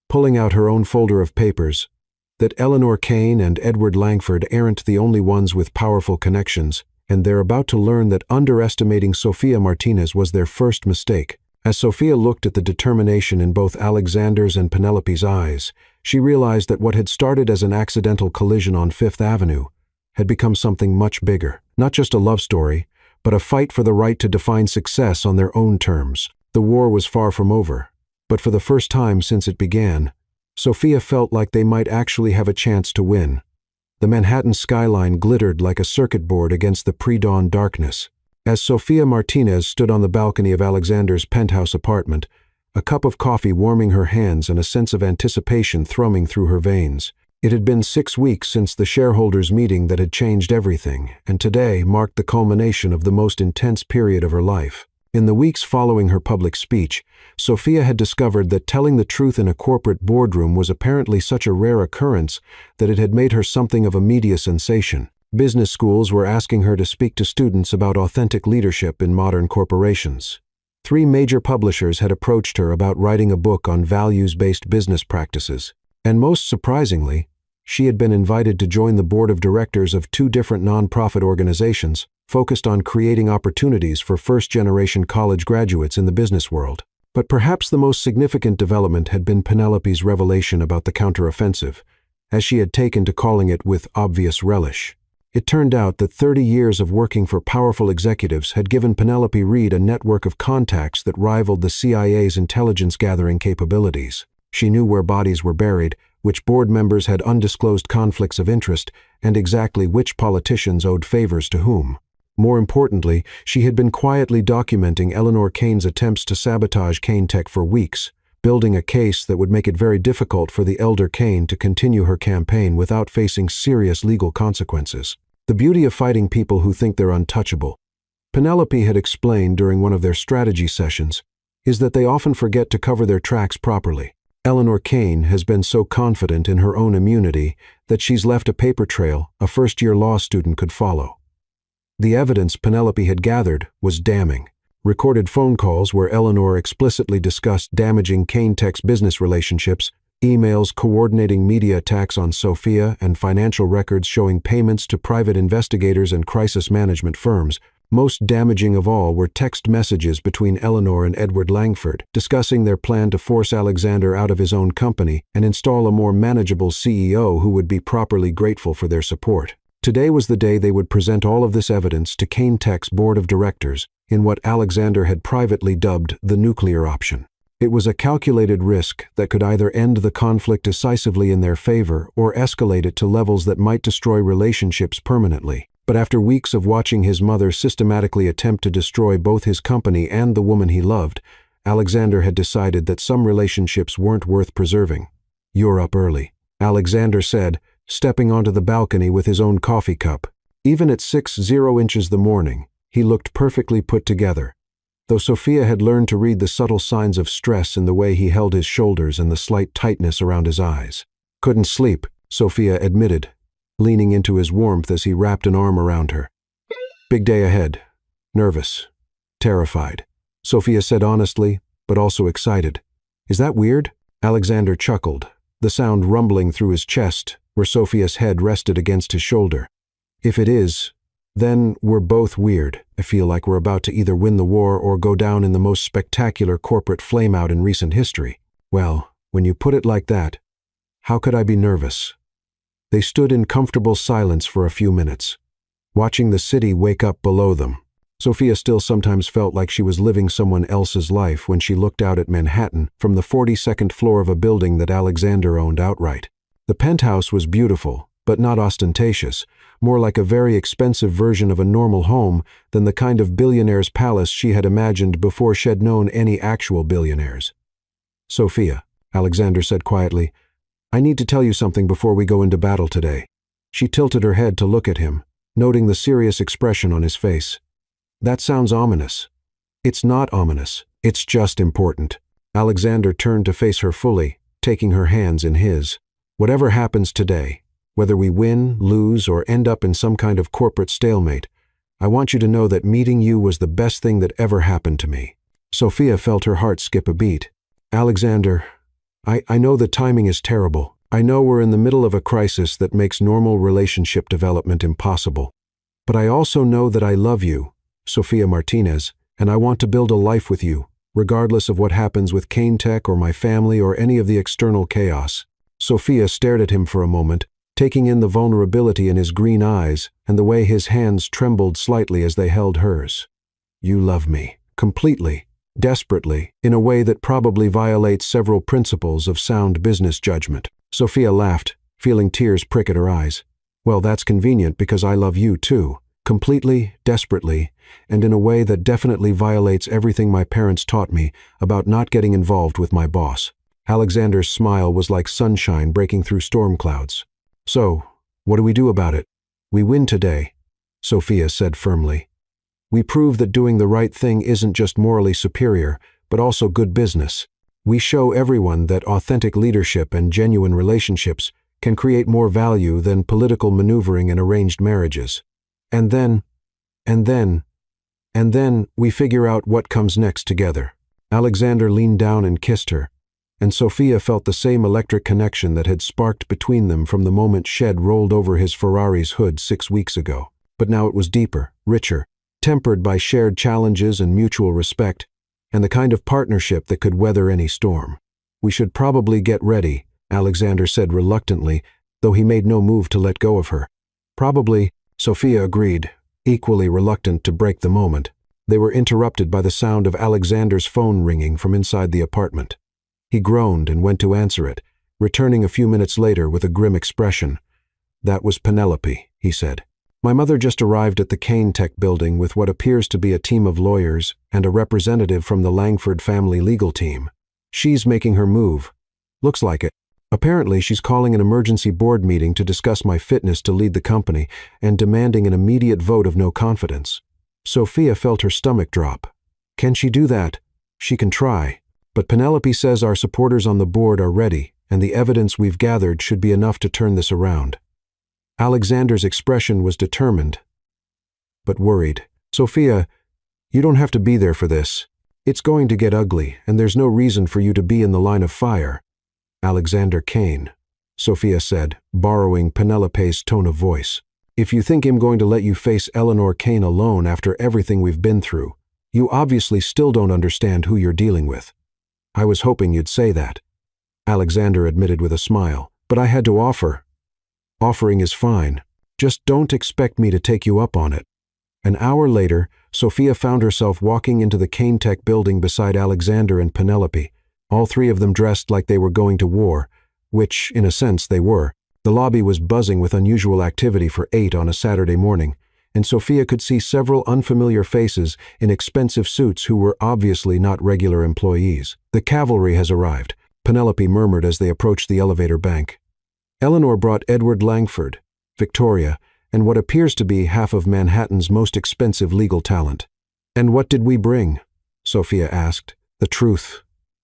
pulling out her own folder of papers, that Eleanor Kane and Edward Langford aren't the only ones with powerful connections, and they're about to learn that underestimating Sophia Martinez was their first mistake. As Sophia looked at the determination in both Alexander's and Penelope's eyes, she realized that what had started as an accidental collision on Fifth Avenue had become something much bigger. Not just a love story, but a fight for the right to define success on their own terms. The war was far from over, but for the first time since it began, Sophia felt like they might actually have a chance to win. The Manhattan skyline glittered like a circuit board against the pre-dawn darkness. As Sophia Martinez stood on the balcony of Alexander's penthouse apartment, a cup of coffee warming her hands and a sense of anticipation thrumming through her veins. It had been 6 weeks since the shareholders' meeting that had changed everything, and today marked the culmination of the most intense period of her life. In the weeks following her public speech, Sophia had discovered that telling the truth in a corporate boardroom was apparently such a rare occurrence that it had made her something of a media sensation. Business schools were asking her to speak to students about authentic leadership in modern corporations. 3 major publishers had approached her about writing a book on values-based business practices. And most surprisingly, she had been invited to join the board of directors of 2 different nonprofit organizations focused on creating opportunities for first-generation college graduates in the business world. But perhaps the most significant development had been Penelope's revelation about the counteroffensive, as she had taken to calling it with obvious relish. It turned out that 30 years of working for powerful executives had given Penelope Reed a network of contacts that rivaled the CIA's intelligence-gathering capabilities. She knew where bodies were buried, which board members had undisclosed conflicts of interest, and exactly which politicians owed favors to whom. More importantly, she had been quietly documenting Eleanor Kane's attempts to sabotage CaneTech for weeks, building a case that would make it very difficult for the elder Kane to continue her campaign without facing serious legal consequences. The beauty of fighting people who think they're untouchable, Penelope had explained during one of their strategy sessions, is that they often forget to cover their tracks properly. Eleanor Kane has been so confident in her own immunity that she's left a paper trail a first-year law student could follow. The evidence Penelope had gathered was damning. Recorded phone calls where Eleanor explicitly discussed damaging Kane Tech's business relationships, emails coordinating media attacks on Sophia, and financial records showing payments to private investigators and crisis management firms. Most damaging of all were text messages between Eleanor and Edward Langford, discussing their plan to force Alexander out of his own company and install a more manageable CEO who would be properly grateful for their support. Today was the day they would present all of this evidence to Kane Tech's board of directors in what Alexander had privately dubbed the nuclear option. It was a calculated risk that could either end the conflict decisively in their favor or escalate it to levels that might destroy relationships permanently. But after weeks of watching his mother systematically attempt to destroy both his company and the woman he loved, Alexander had decided that some relationships weren't worth preserving. "You're up early," Alexander said, stepping onto the balcony with his own coffee cup. Even at 6:0 inches the morning, he looked perfectly put together, though Sophia had learned to read the subtle signs of stress in the way he held his shoulders and the slight tightness around his eyes. "Couldn't sleep," Sophia admitted, leaning into his warmth as he wrapped an arm around her. "Big day ahead. Nervous. Terrified," Sophia said honestly, but also excited. "Is that weird?" Alexander chuckled, the sound rumbling through his chest where Sophia's head rested against his shoulder. "If it is, then we're both weird. I feel like we're about to either win the war or go down in the most spectacular corporate flameout in recent history." "Well, when you put it like that, how could I be nervous?" They stood in comfortable silence for a few minutes, watching the city wake up below them. Sophia still sometimes felt like she was living someone else's life when she looked out at Manhattan from the 42nd floor of a building that Alexander owned outright. The penthouse was beautiful, but not ostentatious, more like a very expensive version of a normal home than the kind of billionaire's palace she had imagined before she'd known any actual billionaires. "Sophia," Alexander said quietly, "I need to tell you something before we go into battle today." She tilted her head to look at him, noting the serious expression on his face. "That sounds ominous." "It's not ominous. It's just important." Alexander turned to face her fully, taking her hands in his. "Whatever happens today, whether we win, lose, or end up in some kind of corporate stalemate, I want you to know that meeting you was the best thing that ever happened to me." Sophia felt her heart skip a beat. "Alexander, I know the timing is terrible. I know we're in the middle of a crisis that makes normal relationship development impossible. But I also know that I love you, Sophia Martinez, and I want to build a life with you, regardless of what happens with Kane Tech or my family or any of the external chaos." Sophia stared at him for a moment, taking in the vulnerability in his green eyes and the way his hands trembled slightly as they held hers. "You love me, completely, desperately, in a way that probably violates several principles of sound business judgment." Sophia laughed, feeling tears prick at her eyes. "Well, that's convenient because I love you too, completely, desperately, and in a way that definitely violates everything my parents taught me about not getting involved with my boss." Alexander's smile was like sunshine breaking through storm clouds. "So, what do we do about it?" "We win today," Sophia said firmly. "We prove that doing the right thing isn't just morally superior, but also good business. We show everyone that authentic leadership and genuine relationships can create more value than political maneuvering and arranged marriages. And then we figure out what comes next together." Alexander leaned down and kissed her, and Sophia felt the same electric connection that had sparked between them from the moment Shed rolled over his Ferrari's hood 6 weeks ago. But now it was deeper, richer, tempered by shared challenges and mutual respect, and the kind of partnership that could weather any storm. "We should probably get ready," Alexander said reluctantly, though he made no move to let go of her. "Probably," Sophia agreed, equally reluctant to break the moment. They were interrupted by the sound of Alexander's phone ringing from inside the apartment. He groaned and went to answer it, returning a few minutes later with a grim expression. "That was Penelope," he said. "My mother just arrived at the Kane Tech building with what appears to be a team of lawyers and a representative from the Langford family legal team. She's making her move. Looks like it. Apparently, she's calling an emergency board meeting to discuss my fitness to lead the company and demanding an immediate vote of no confidence. Sophia felt her stomach drop. Can she do that? She can try. But Penelope says our supporters on the board are ready, and the evidence we've gathered should be enough to turn this around. Alexander's expression was determined, but worried. Sophia, you don't have to be there for this. It's going to get ugly, and there's no reason for you to be in the line of fire. Alexander Kane, Sophia said, borrowing Penelope's tone of voice. If you think I'm going to let you face Eleanor Kane alone after everything we've been through, you obviously still don't understand who you're dealing with. I was hoping you'd say that. Alexander admitted with a smile, but I had to offer. Offering is fine. Just don't expect me to take you up on it. An hour later, Sophia found herself walking into the Kane Tech building beside Alexander and Penelope, all three of them dressed like they were going to war, which, in a sense, they were. The lobby was buzzing with unusual activity for 8 on a Saturday morning, and Sophia could see several unfamiliar faces in expensive suits who were obviously not regular employees. The cavalry has arrived, Penelope murmured as they approached the elevator bank. Eleanor brought Edward Langford, Victoria, and what appears to be half of Manhattan's most expensive legal talent. And what did we bring? Sophia asked. The truth,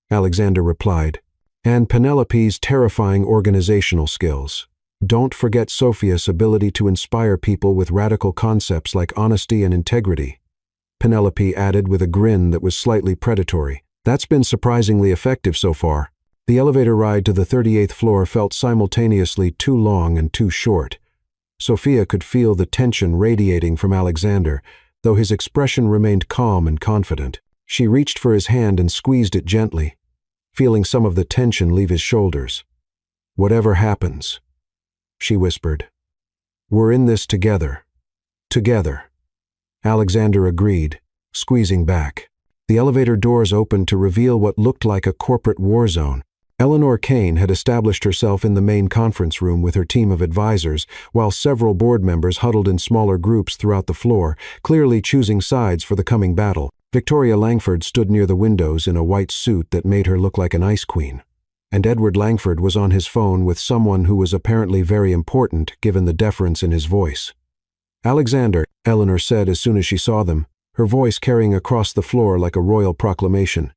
Alexander replied, and Penelope's terrifying organizational skills. Don't forget Sophia's ability to inspire people with radical concepts like honesty and integrity, Penelope added with a grin that was slightly predatory. That's been surprisingly effective so far. The elevator ride to the 38th floor felt simultaneously too long and too short. Sophia could feel the tension radiating from Alexander, though his expression remained calm and confident. She reached for his hand and squeezed it gently, feeling some of the tension leave his shoulders. Whatever happens, she whispered, we're in this together. Together. Alexander agreed, squeezing back. The elevator doors opened to reveal what looked like a corporate war zone. Eleanor Kane had established herself in the main conference room with her team of advisors, while several board members huddled in smaller groups throughout the floor, clearly choosing sides for the coming battle. Victoria Langford stood near the windows in a white suit that made her look like an ice queen. And Edward Langford was on his phone with someone who was apparently very important given the deference in his voice. Alexander, Eleanor said as soon as she saw them, her voice carrying across the floor like a royal proclamation.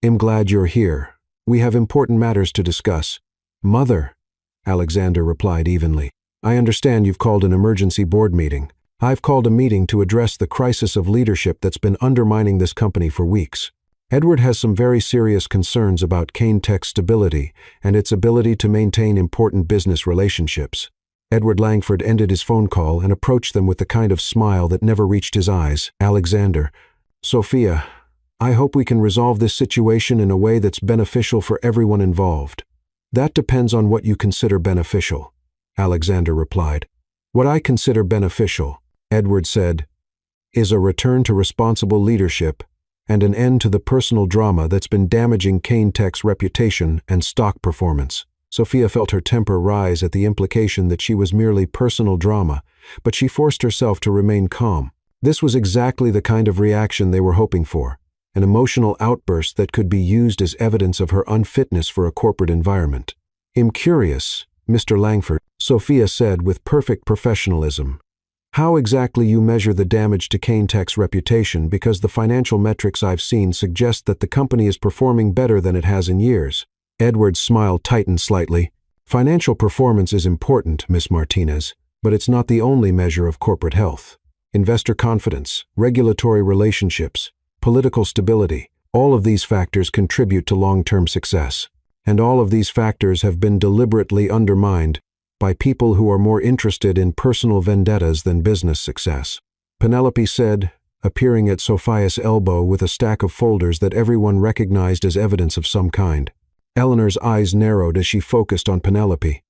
I'm glad you're here. We have important matters to discuss. Mother, Alexander replied evenly. I understand you've called an emergency board meeting. I've called a meeting to address the crisis of leadership that's been undermining this company for weeks. Edward has some very serious concerns about Kane Tech's stability and its ability to maintain important business relationships. Edward Langford ended his phone call and approached them with the kind of smile that never reached his eyes. Alexander, Sophia, I hope we can resolve this situation in a way that's beneficial for everyone involved. That depends on what you consider beneficial, Alexander replied. What I consider beneficial, Edward said, is a return to responsible leadership and an end to the personal drama that's been damaging Kane Tech's reputation and stock performance. Sophia felt her temper rise at the implication that she was merely personal drama, but she forced herself to remain calm. This was exactly the kind of reaction they were hoping for, an emotional outburst that could be used as evidence of her unfitness for a corporate environment. I'm curious, Mr. Langford, Sophia said with perfect professionalism, how exactly you measure the damage to Kane Tech's reputation, because the financial metrics I've seen suggest that the company is performing better than it has in years. Edward's smile tightened slightly. Financial performance is important, Miss Martinez, but it's not the only measure of corporate health. Investor confidence, regulatory relationships, political stability, all of these factors contribute to long-term success. And all of these factors have been deliberately undermined by people who are more interested in personal vendettas than business success. Penelope said, appearing at Sophia's elbow with a stack of folders that everyone recognized as evidence of some kind. Eleanor's eyes narrowed as she focused on Penelope.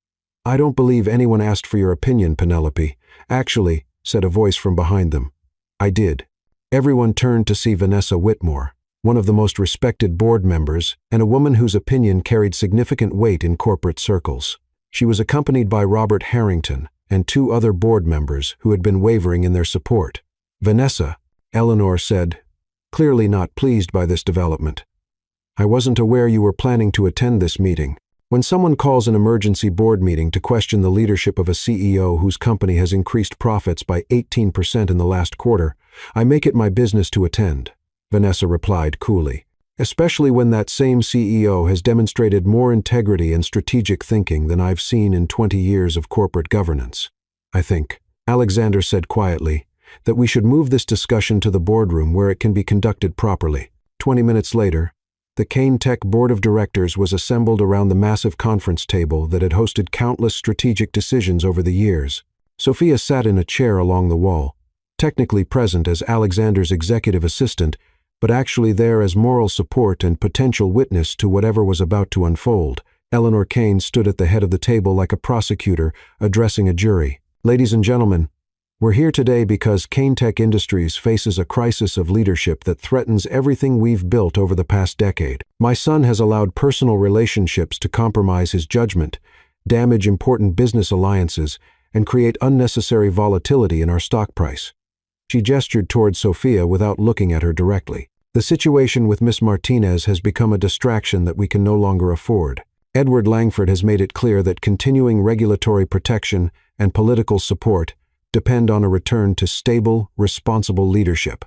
I don't believe anyone asked for your opinion, Penelope. Actually, said a voice from behind them. I did. Everyone turned to see Vanessa Whitmore, one of the most respected board members and a woman whose opinion carried significant weight in corporate circles. She was accompanied by Robert Harrington and 2 other board members who had been wavering in their support. Vanessa, Eleanor said, clearly not pleased by this development. I wasn't aware you were planning to attend this meeting. When someone calls an emergency board meeting to question the leadership of a CEO whose company has increased profits by 18% in the last quarter, I make it my business to attend," Vanessa replied coolly, "especially when that same CEO has demonstrated more integrity and strategic thinking than I've seen in 20 years of corporate governance. I think," Alexander said quietly, "that we should move this discussion to the boardroom where it can be conducted properly." 20 minutes later, the Kane Tech Board of Directors was assembled around the massive conference table that had hosted countless strategic decisions over the years. Sophia sat in a chair along the wall, technically present as Alexander's executive assistant, but actually there as moral support and potential witness to whatever was about to unfold. Eleanor Kane stood at the head of the table like a prosecutor addressing a jury. "Ladies and gentlemen, we're here today because Kane Tech Industries faces a crisis of leadership that threatens everything we've built over the past decade. My son has allowed personal relationships to compromise his judgment, damage important business alliances, and create unnecessary volatility in our stock price." She gestured towards Sophia without looking at her directly. "The situation with Miss Martinez has become a distraction that we can no longer afford. Edward Langford has made it clear that continuing regulatory protection and political support depend on a return to stable, responsible leadership."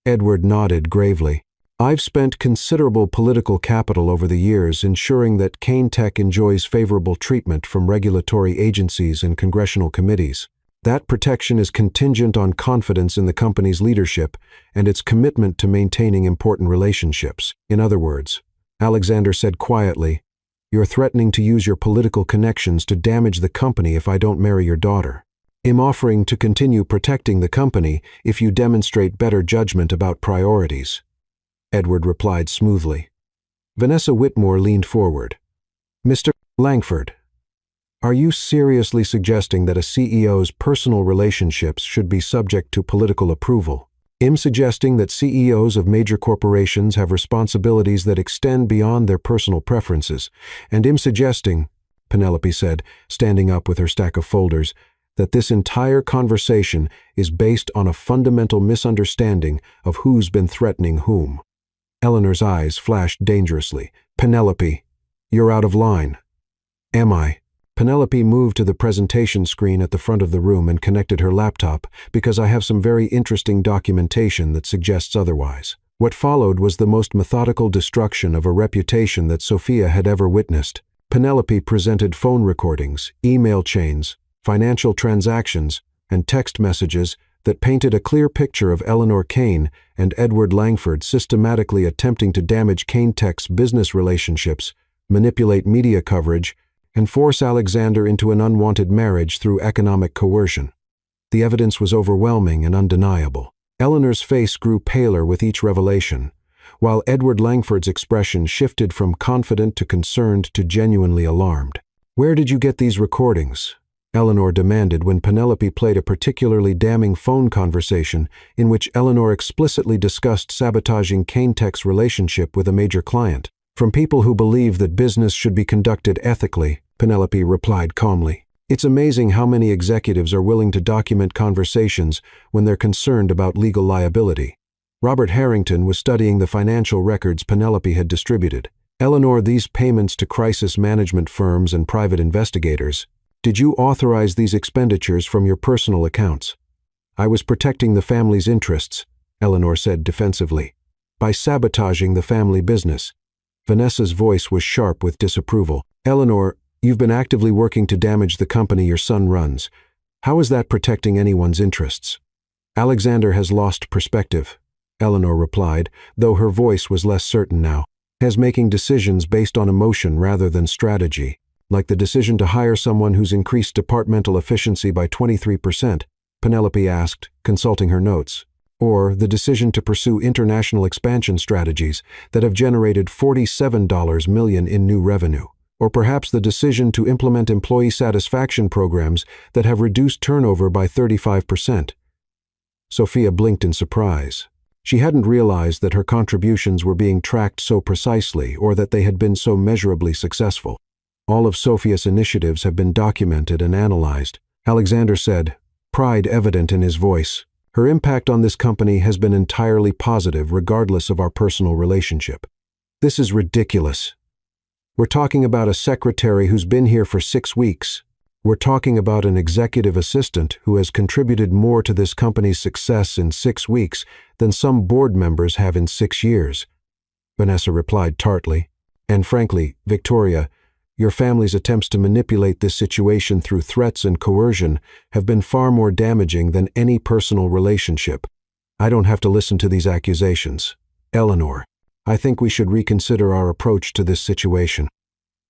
Edward nodded gravely. "I've spent considerable political capital over the years ensuring that Kane Tech enjoys favorable treatment from regulatory agencies and congressional committees. That protection is contingent on confidence in the company's leadership and its commitment to maintaining important relationships. In other words," Alexander said quietly, "you're threatening to use your political connections to damage the company if I don't marry your daughter. I'm offering to continue protecting the company if you demonstrate better judgment about priorities," Edward replied smoothly. Vanessa Whitmore leaned forward. "Mr. Langford, are you seriously suggesting that a CEO's personal relationships should be subject to political approval? I'm suggesting that CEOs of major corporations have responsibilities that extend beyond their personal preferences, and I'm suggesting," Penelope said, standing up with her stack of folders, "that this entire conversation is based on a fundamental misunderstanding of who's been threatening whom." Eleanor's eyes flashed dangerously. "Penelope, you're out of line." "Am I?" Penelope moved to the presentation screen at the front of the room and connected her laptop because I have some very interesting documentation that suggests otherwise. What followed was the most methodical destruction of a reputation that Sophia had ever witnessed. Penelope presented phone recordings, email chains, financial transactions, and text messages that painted a clear picture of Eleanor Kane and Edward Langford systematically attempting to damage Kane Tech's business relationships, manipulate media coverage, and force Alexander into an unwanted marriage through economic coercion. The evidence was overwhelming and undeniable. Eleanor's face grew paler with each revelation, while Edward Langford's expression shifted from confident to concerned to genuinely alarmed. "Where did you get these recordings?" Eleanor demanded when Penelope played a particularly damning phone conversation in which Eleanor explicitly discussed sabotaging Kane Tech's relationship with a major client. "From people who believe that business should be conducted ethically," Penelope replied calmly. "It's amazing how many executives are willing to document conversations when they're concerned about legal liability." Robert Harrington was studying the financial records Penelope had distributed. "Eleanor, these payments to crisis management firms and private investigators, did you authorize these expenditures from your personal accounts?" "I was protecting the family's interests," Eleanor said defensively, "by sabotaging the family business." Vanessa's voice was sharp with disapproval. "Eleanor, you've been actively working to damage the company your son runs. How is that protecting anyone's interests?" "Alexander has lost perspective," Eleanor replied, though her voice was less certain now. "Has making decisions based on emotion rather than strategy, like the decision to hire someone who's increased departmental efficiency by 23%, Penelope asked, consulting her notes. Or the decision to pursue international expansion strategies that have generated $47 million in new revenue. Or perhaps the decision to implement employee satisfaction programs that have reduced turnover by 35%. Sophia blinked in surprise. She hadn't realized that her contributions were being tracked so precisely or that they had been so measurably successful. All of Sophia's initiatives have been documented and analyzed, Alexander said, pride evident in his voice. Her impact on this company has been entirely positive regardless of our personal relationship. This is ridiculous. We're talking about a secretary who's been here for 6 weeks. We're talking about an executive assistant who has contributed more to this company's success in 6 weeks than some board members have in 6 years. Vanessa replied tartly. And frankly, Victoria, your family's attempts to manipulate this situation through threats and coercion have been far more damaging than any personal relationship. I don't have to listen to these accusations. Eleanor, I think we should reconsider our approach to this situation.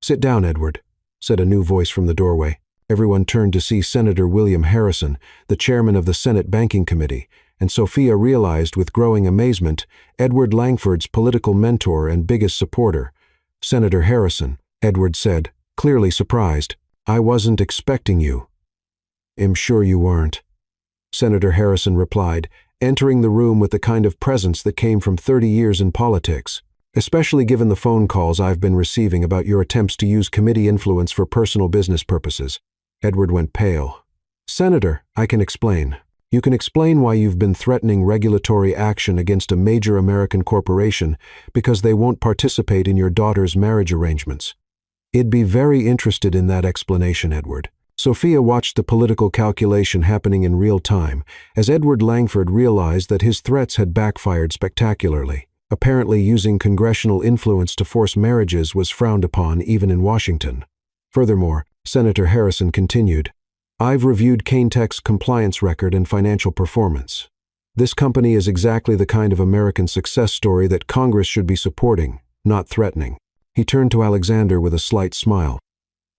Sit down, Edward, said a new voice from the doorway. Everyone turned to see Senator William Harrison, the chairman of the Senate Banking Committee, and Sophia realized with growing amazement Edward Langford's political mentor and biggest supporter. Senator Harrison, Edward said, clearly surprised. I wasn't expecting you. I'm sure you weren't. Senator Harrison replied, entering the room with the kind of presence that came from 30 years in politics. Especially given the phone calls I've been receiving about your attempts to use committee influence for personal business purposes. Edward went pale. Senator, I can explain. You can explain why you've been threatening regulatory action against a major American corporation because they won't participate in your daughter's marriage arrangements. I'd be very interested in that explanation, Edward. Sophia watched the political calculation happening in real time as Edward Langford realized that his threats had backfired spectacularly. Apparently, using congressional influence to force marriages was frowned upon even in Washington. Furthermore, Senator Harrison continued, I've reviewed Caintech's compliance record and financial performance. This company is exactly the kind of American success story that Congress should be supporting, not threatening. He turned to Alexander with a slight smile.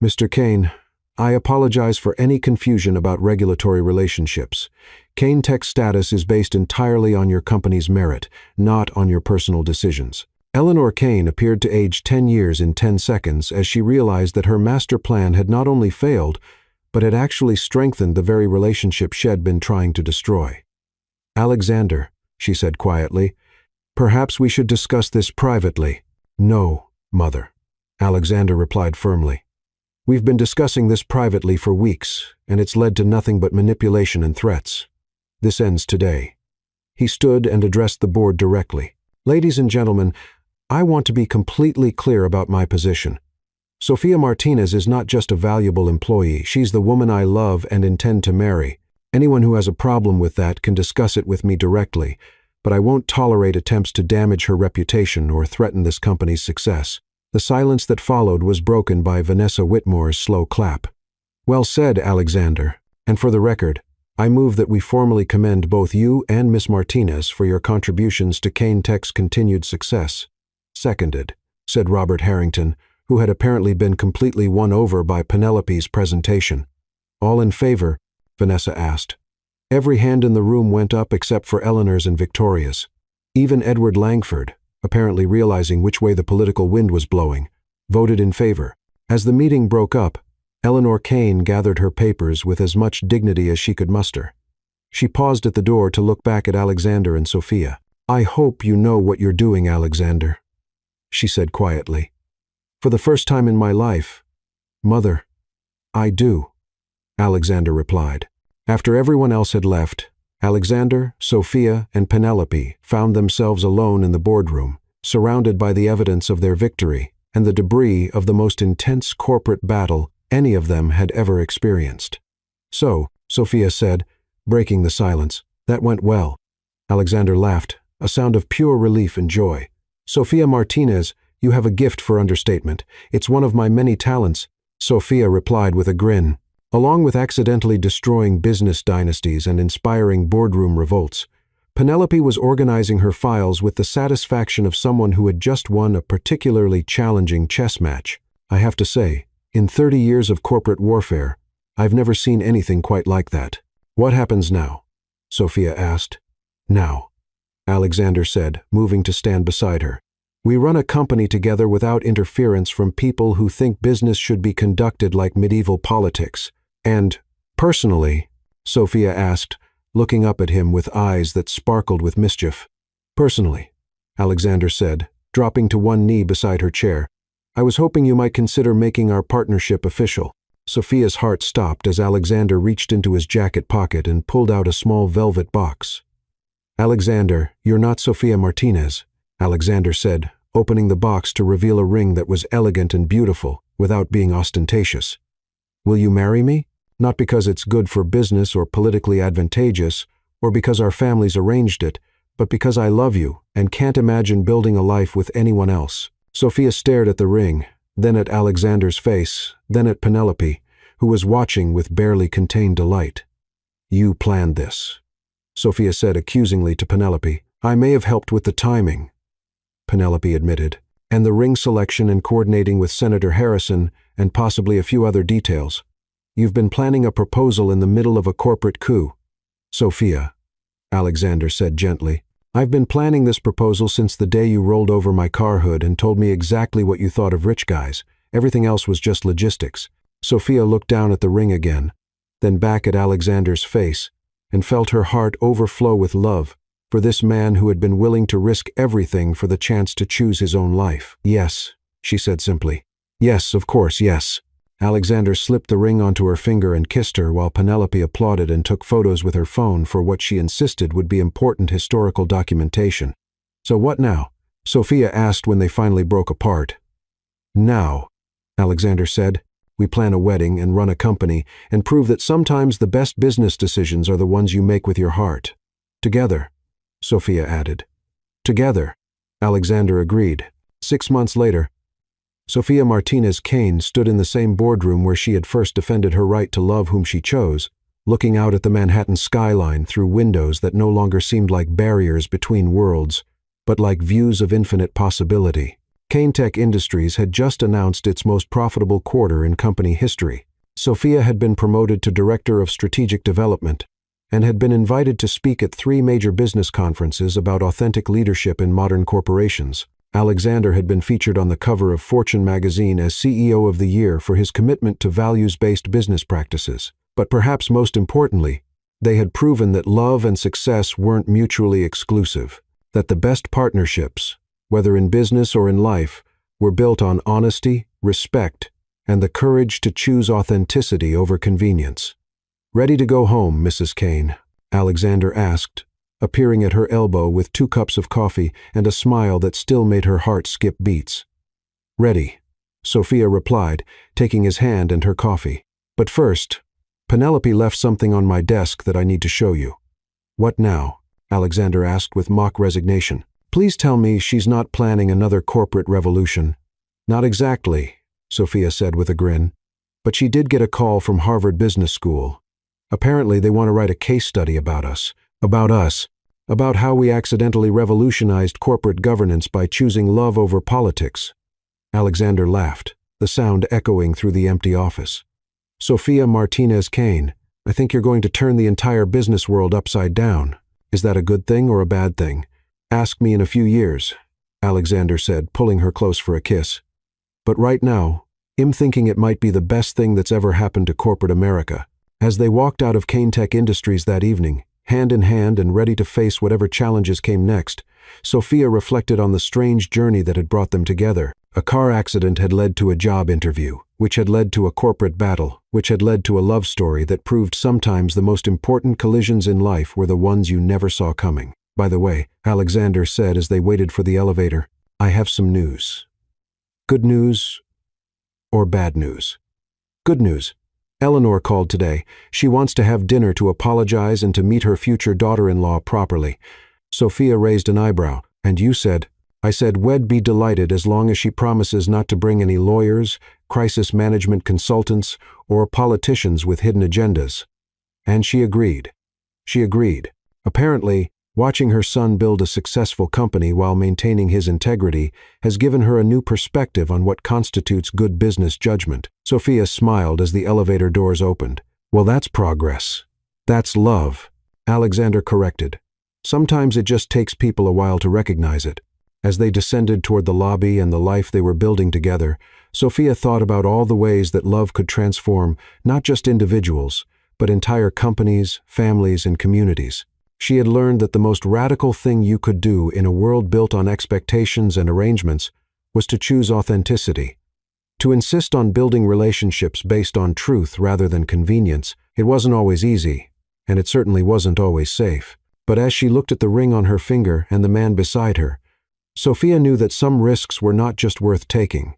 Mr. Cain, I apologize for any confusion about regulatory relationships. Caintech's status is based entirely on your company's merit, not on your personal decisions. Eleanor Cain appeared to age 10 years in 10 seconds as she realized that her master plan had not only failed, but had actually strengthened the very relationship she'd been trying to destroy. Alexander, she said quietly, perhaps we should discuss this privately. No, Mother, Alexander replied firmly. We've been discussing this privately for weeks, and it's led to nothing but manipulation and threats. This ends today. He stood and addressed the board directly. Ladies and gentlemen, I want to be completely clear about my position. Sophia Martinez is not just a valuable employee, she's the woman I love and intend to marry. Anyone who has a problem with that can discuss it with me directly, but I won't tolerate attempts to damage her reputation or threaten this company's success. The silence that followed was broken by Vanessa Whitmore's slow clap. Well said, Alexander, and for the record, I move that we formally commend both you and Miss Martinez for your contributions to Caintech's continued success. Seconded, said Robert Harrington, who had apparently been completely won over by Penelope's presentation. All in favor? Vanessa asked. Every hand in the room went up except for Eleanor's and Victoria's. Even Edward Langford, apparently realizing which way the political wind was blowing, voted in favor. As the meeting broke up, Eleanor Cain gathered her papers with as much dignity as she could muster. She paused at the door to look back at Alexander and Sophia. I hope you know what you're doing, Alexander, she said quietly. For the first time in my life, Mother, I do, Alexander replied. After everyone else had left, Alexander, Sophia, and Penelope found themselves alone in the boardroom, surrounded by the evidence of their victory and the debris of the most intense corporate battle any of them had ever experienced. So, Sophia said, breaking the silence, that went well. Alexander laughed, a sound of pure relief and joy. Sophia Martinez, you have a gift for understatement. It's one of my many talents, Sophia replied with a grin. Along with accidentally destroying business dynasties and inspiring boardroom revolts, Penelope was organizing her files with the satisfaction of someone who had just won a particularly challenging chess match. I have to say, in 30 years of corporate warfare, I've never seen anything quite like that. What happens now? Sophia asked. Now, Alexander said, moving to stand beside her. We run a company together without interference from people who think business should be conducted like medieval politics. And, personally, Sophia asked, looking up at him with eyes that sparkled with mischief. Personally, Alexander said, dropping to one knee beside her chair, I was hoping you might consider making our partnership official. Sophia's heart stopped as Alexander reached into his jacket pocket and pulled out a small velvet box. Alexander, you're not Sophia Martinez, Alexander said, opening the box to reveal a ring that was elegant and beautiful, without being ostentatious. "Will you marry me? Not because it's good for business or politically advantageous, or because our families arranged it, but because I love you and can't imagine building a life with anyone else." Sophia stared at the ring, then at Alexander's face, then at Penelope, who was watching with barely contained delight. "You planned this," Sophia said accusingly to Penelope. "I may have helped with the timing," Penelope admitted, "and the ring selection and coordinating with Senator Harrison and possibly a few other details. You've been planning a proposal in the middle of a corporate coup." "Sophia," Alexander said gently, "I've been planning this proposal since the day you rolled over my car hood and told me exactly what you thought of rich guys. Everything else was just logistics." Sophia looked down at the ring again, then back at Alexander's face, and felt her heart overflow with love for this man who had been willing to risk everything for the chance to choose his own life. "Yes," she said simply. "Yes, of course, yes." Alexander slipped the ring onto her finger and kissed her while Penelope applauded and took photos with her phone for what she insisted would be important historical documentation. "So what now?" Sophia asked when they finally broke apart. "Now," Alexander said, "we plan a wedding and run a company and prove that sometimes the best business decisions are the ones you make with your heart. Together," Sophia added. "Together," Alexander agreed. 6 months later, Sophia Martinez-Kane stood in the same boardroom where she had first defended her right to love whom she chose, looking out at the Manhattan skyline through windows that no longer seemed like barriers between worlds, but like views of infinite possibility. Kane Tech Industries had just announced its most profitable quarter in company history. Sophia had been promoted to Director of Strategic Development and had been invited to speak at 3 major business conferences about authentic leadership in modern corporations. Alexander had been featured on the cover of Fortune magazine as CEO of the Year for his commitment to values-based business practices. But perhaps most importantly, they had proven that love and success weren't mutually exclusive, that the best partnerships, whether in business or in life, were built on honesty, respect, and the courage to choose authenticity over convenience. "Ready to go home, Mrs. Kane?" Alexander asked, appearing at her elbow with 2 cups of coffee and a smile that still made her heart skip beats. "Ready," Sophia replied, taking his hand and her coffee. "But first, Penelope left something on my desk that I need to show you." "What now?" Alexander asked with mock resignation. "Please tell me she's not planning another corporate revolution." "Not exactly," Sophia said with a grin. "But she did get a call from Harvard Business School. Apparently they want to write a case study about us, about how we accidentally revolutionized corporate governance by choosing love over politics." Alexander laughed, the sound echoing through the empty office. "Sophia Martinez-Kane, I think you're going to turn the entire business world upside down. Is that a good thing or a bad thing? Ask me in a few years," Alexander said, pulling her close for a kiss. "But right now, I'm thinking it might be the best thing that's ever happened to corporate America." As they walked out of Kane Tech Industries that evening, hand in hand and ready to face whatever challenges came next, Sophia reflected on the strange journey that had brought them together. A car accident had led to a job interview, which had led to a corporate battle, which had led to a love story that proved sometimes the most important collisions in life were the ones you never saw coming. "By the way," Alexander said as they waited for the elevator, "I have some news." "Good news or bad news?" "Good news. Eleanor called today. She wants to have dinner to apologize and to meet her future daughter-in-law properly." Sophia raised an eyebrow. "And you said?" "I said we'd be delighted as long as she promises not to bring any lawyers, crisis management consultants, or politicians with hidden agendas." And she agreed. She agreed. Apparently, watching her son build a successful company while maintaining his integrity has given her a new perspective on what constitutes good business judgment. Sophia smiled as the elevator doors opened. "Well, that's progress. That's love," Alexander corrected. "Sometimes it just takes people a while to recognize it." As they descended toward the lobby and the life they were building together, Sophia thought about all the ways that love could transform not just individuals, but entire companies, families, and communities. She had learned that the most radical thing you could do in a world built on expectations and arrangements was to choose authenticity. To insist on building relationships based on truth rather than convenience. It wasn't always easy, and it certainly wasn't always safe. But as she looked at the ring on her finger and the man beside her, Sophia knew that some risks were not just worth taking.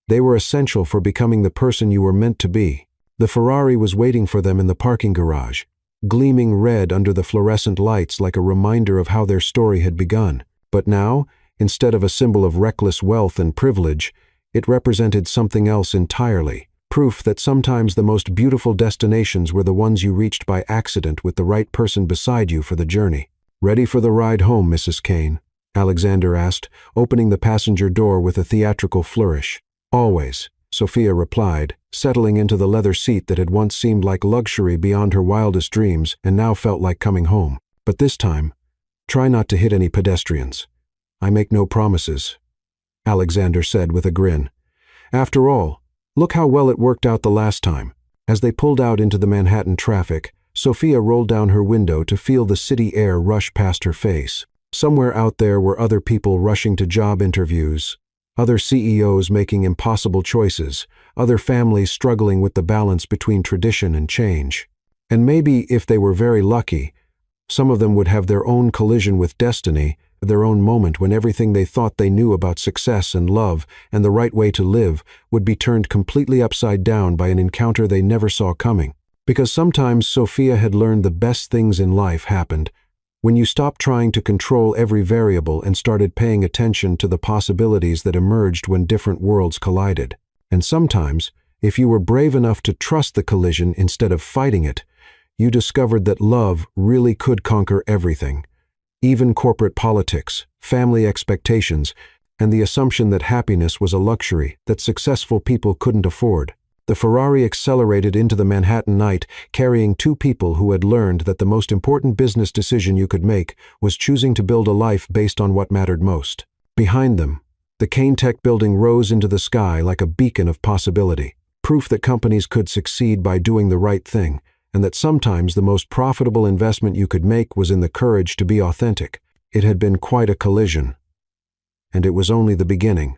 They were essential for becoming the person you were meant to be. The Ferrari was waiting for them in the parking garage, gleaming red under the fluorescent lights like a reminder of how their story had begun. But now, instead of a symbol of reckless wealth and privilege, it represented something else entirely. Proof that sometimes the most beautiful destinations were the ones you reached by accident with the right person beside you for the journey. "Ready for the ride home, Mrs. Kane?" Alexander asked, opening the passenger door with a theatrical flourish. "Always," Sophia replied, settling into the leather seat that had once seemed like luxury beyond her wildest dreams and now felt like coming home. "But this time, try not to hit any pedestrians. I make no promises," Alexander said with a grin. After all, look how well it worked out the last time. As they pulled out into the Manhattan traffic, Sophia rolled down her window to feel the city air rush past her face. Somewhere out there were other people rushing to job interviews, other CEOs making impossible choices, other families struggling with the balance between tradition and change. And maybe, if they were very lucky, some of them would have their own collision with destiny, their own moment when everything they thought they knew about success and love and the right way to live would be turned completely upside down by an encounter they never saw coming. Because sometimes Sophia had learned the best things in life happened when you stopped trying to control every variable and started paying attention to the possibilities that emerged when different worlds collided. And sometimes, if you were brave enough to trust the collision instead of fighting it, you discovered that love really could conquer everything. Even corporate politics, family expectations, and the assumption that happiness was a luxury that successful people couldn't afford. The Ferrari accelerated into the Manhattan night, carrying two people who had learned that the most important business decision you could make was choosing to build a life based on what mattered most. Behind them, the Kane Tech building rose into the sky like a beacon of possibility, proof that companies could succeed by doing the right thing, and that sometimes the most profitable investment you could make was in the courage to be authentic. It had been quite a collision, and it was only the beginning.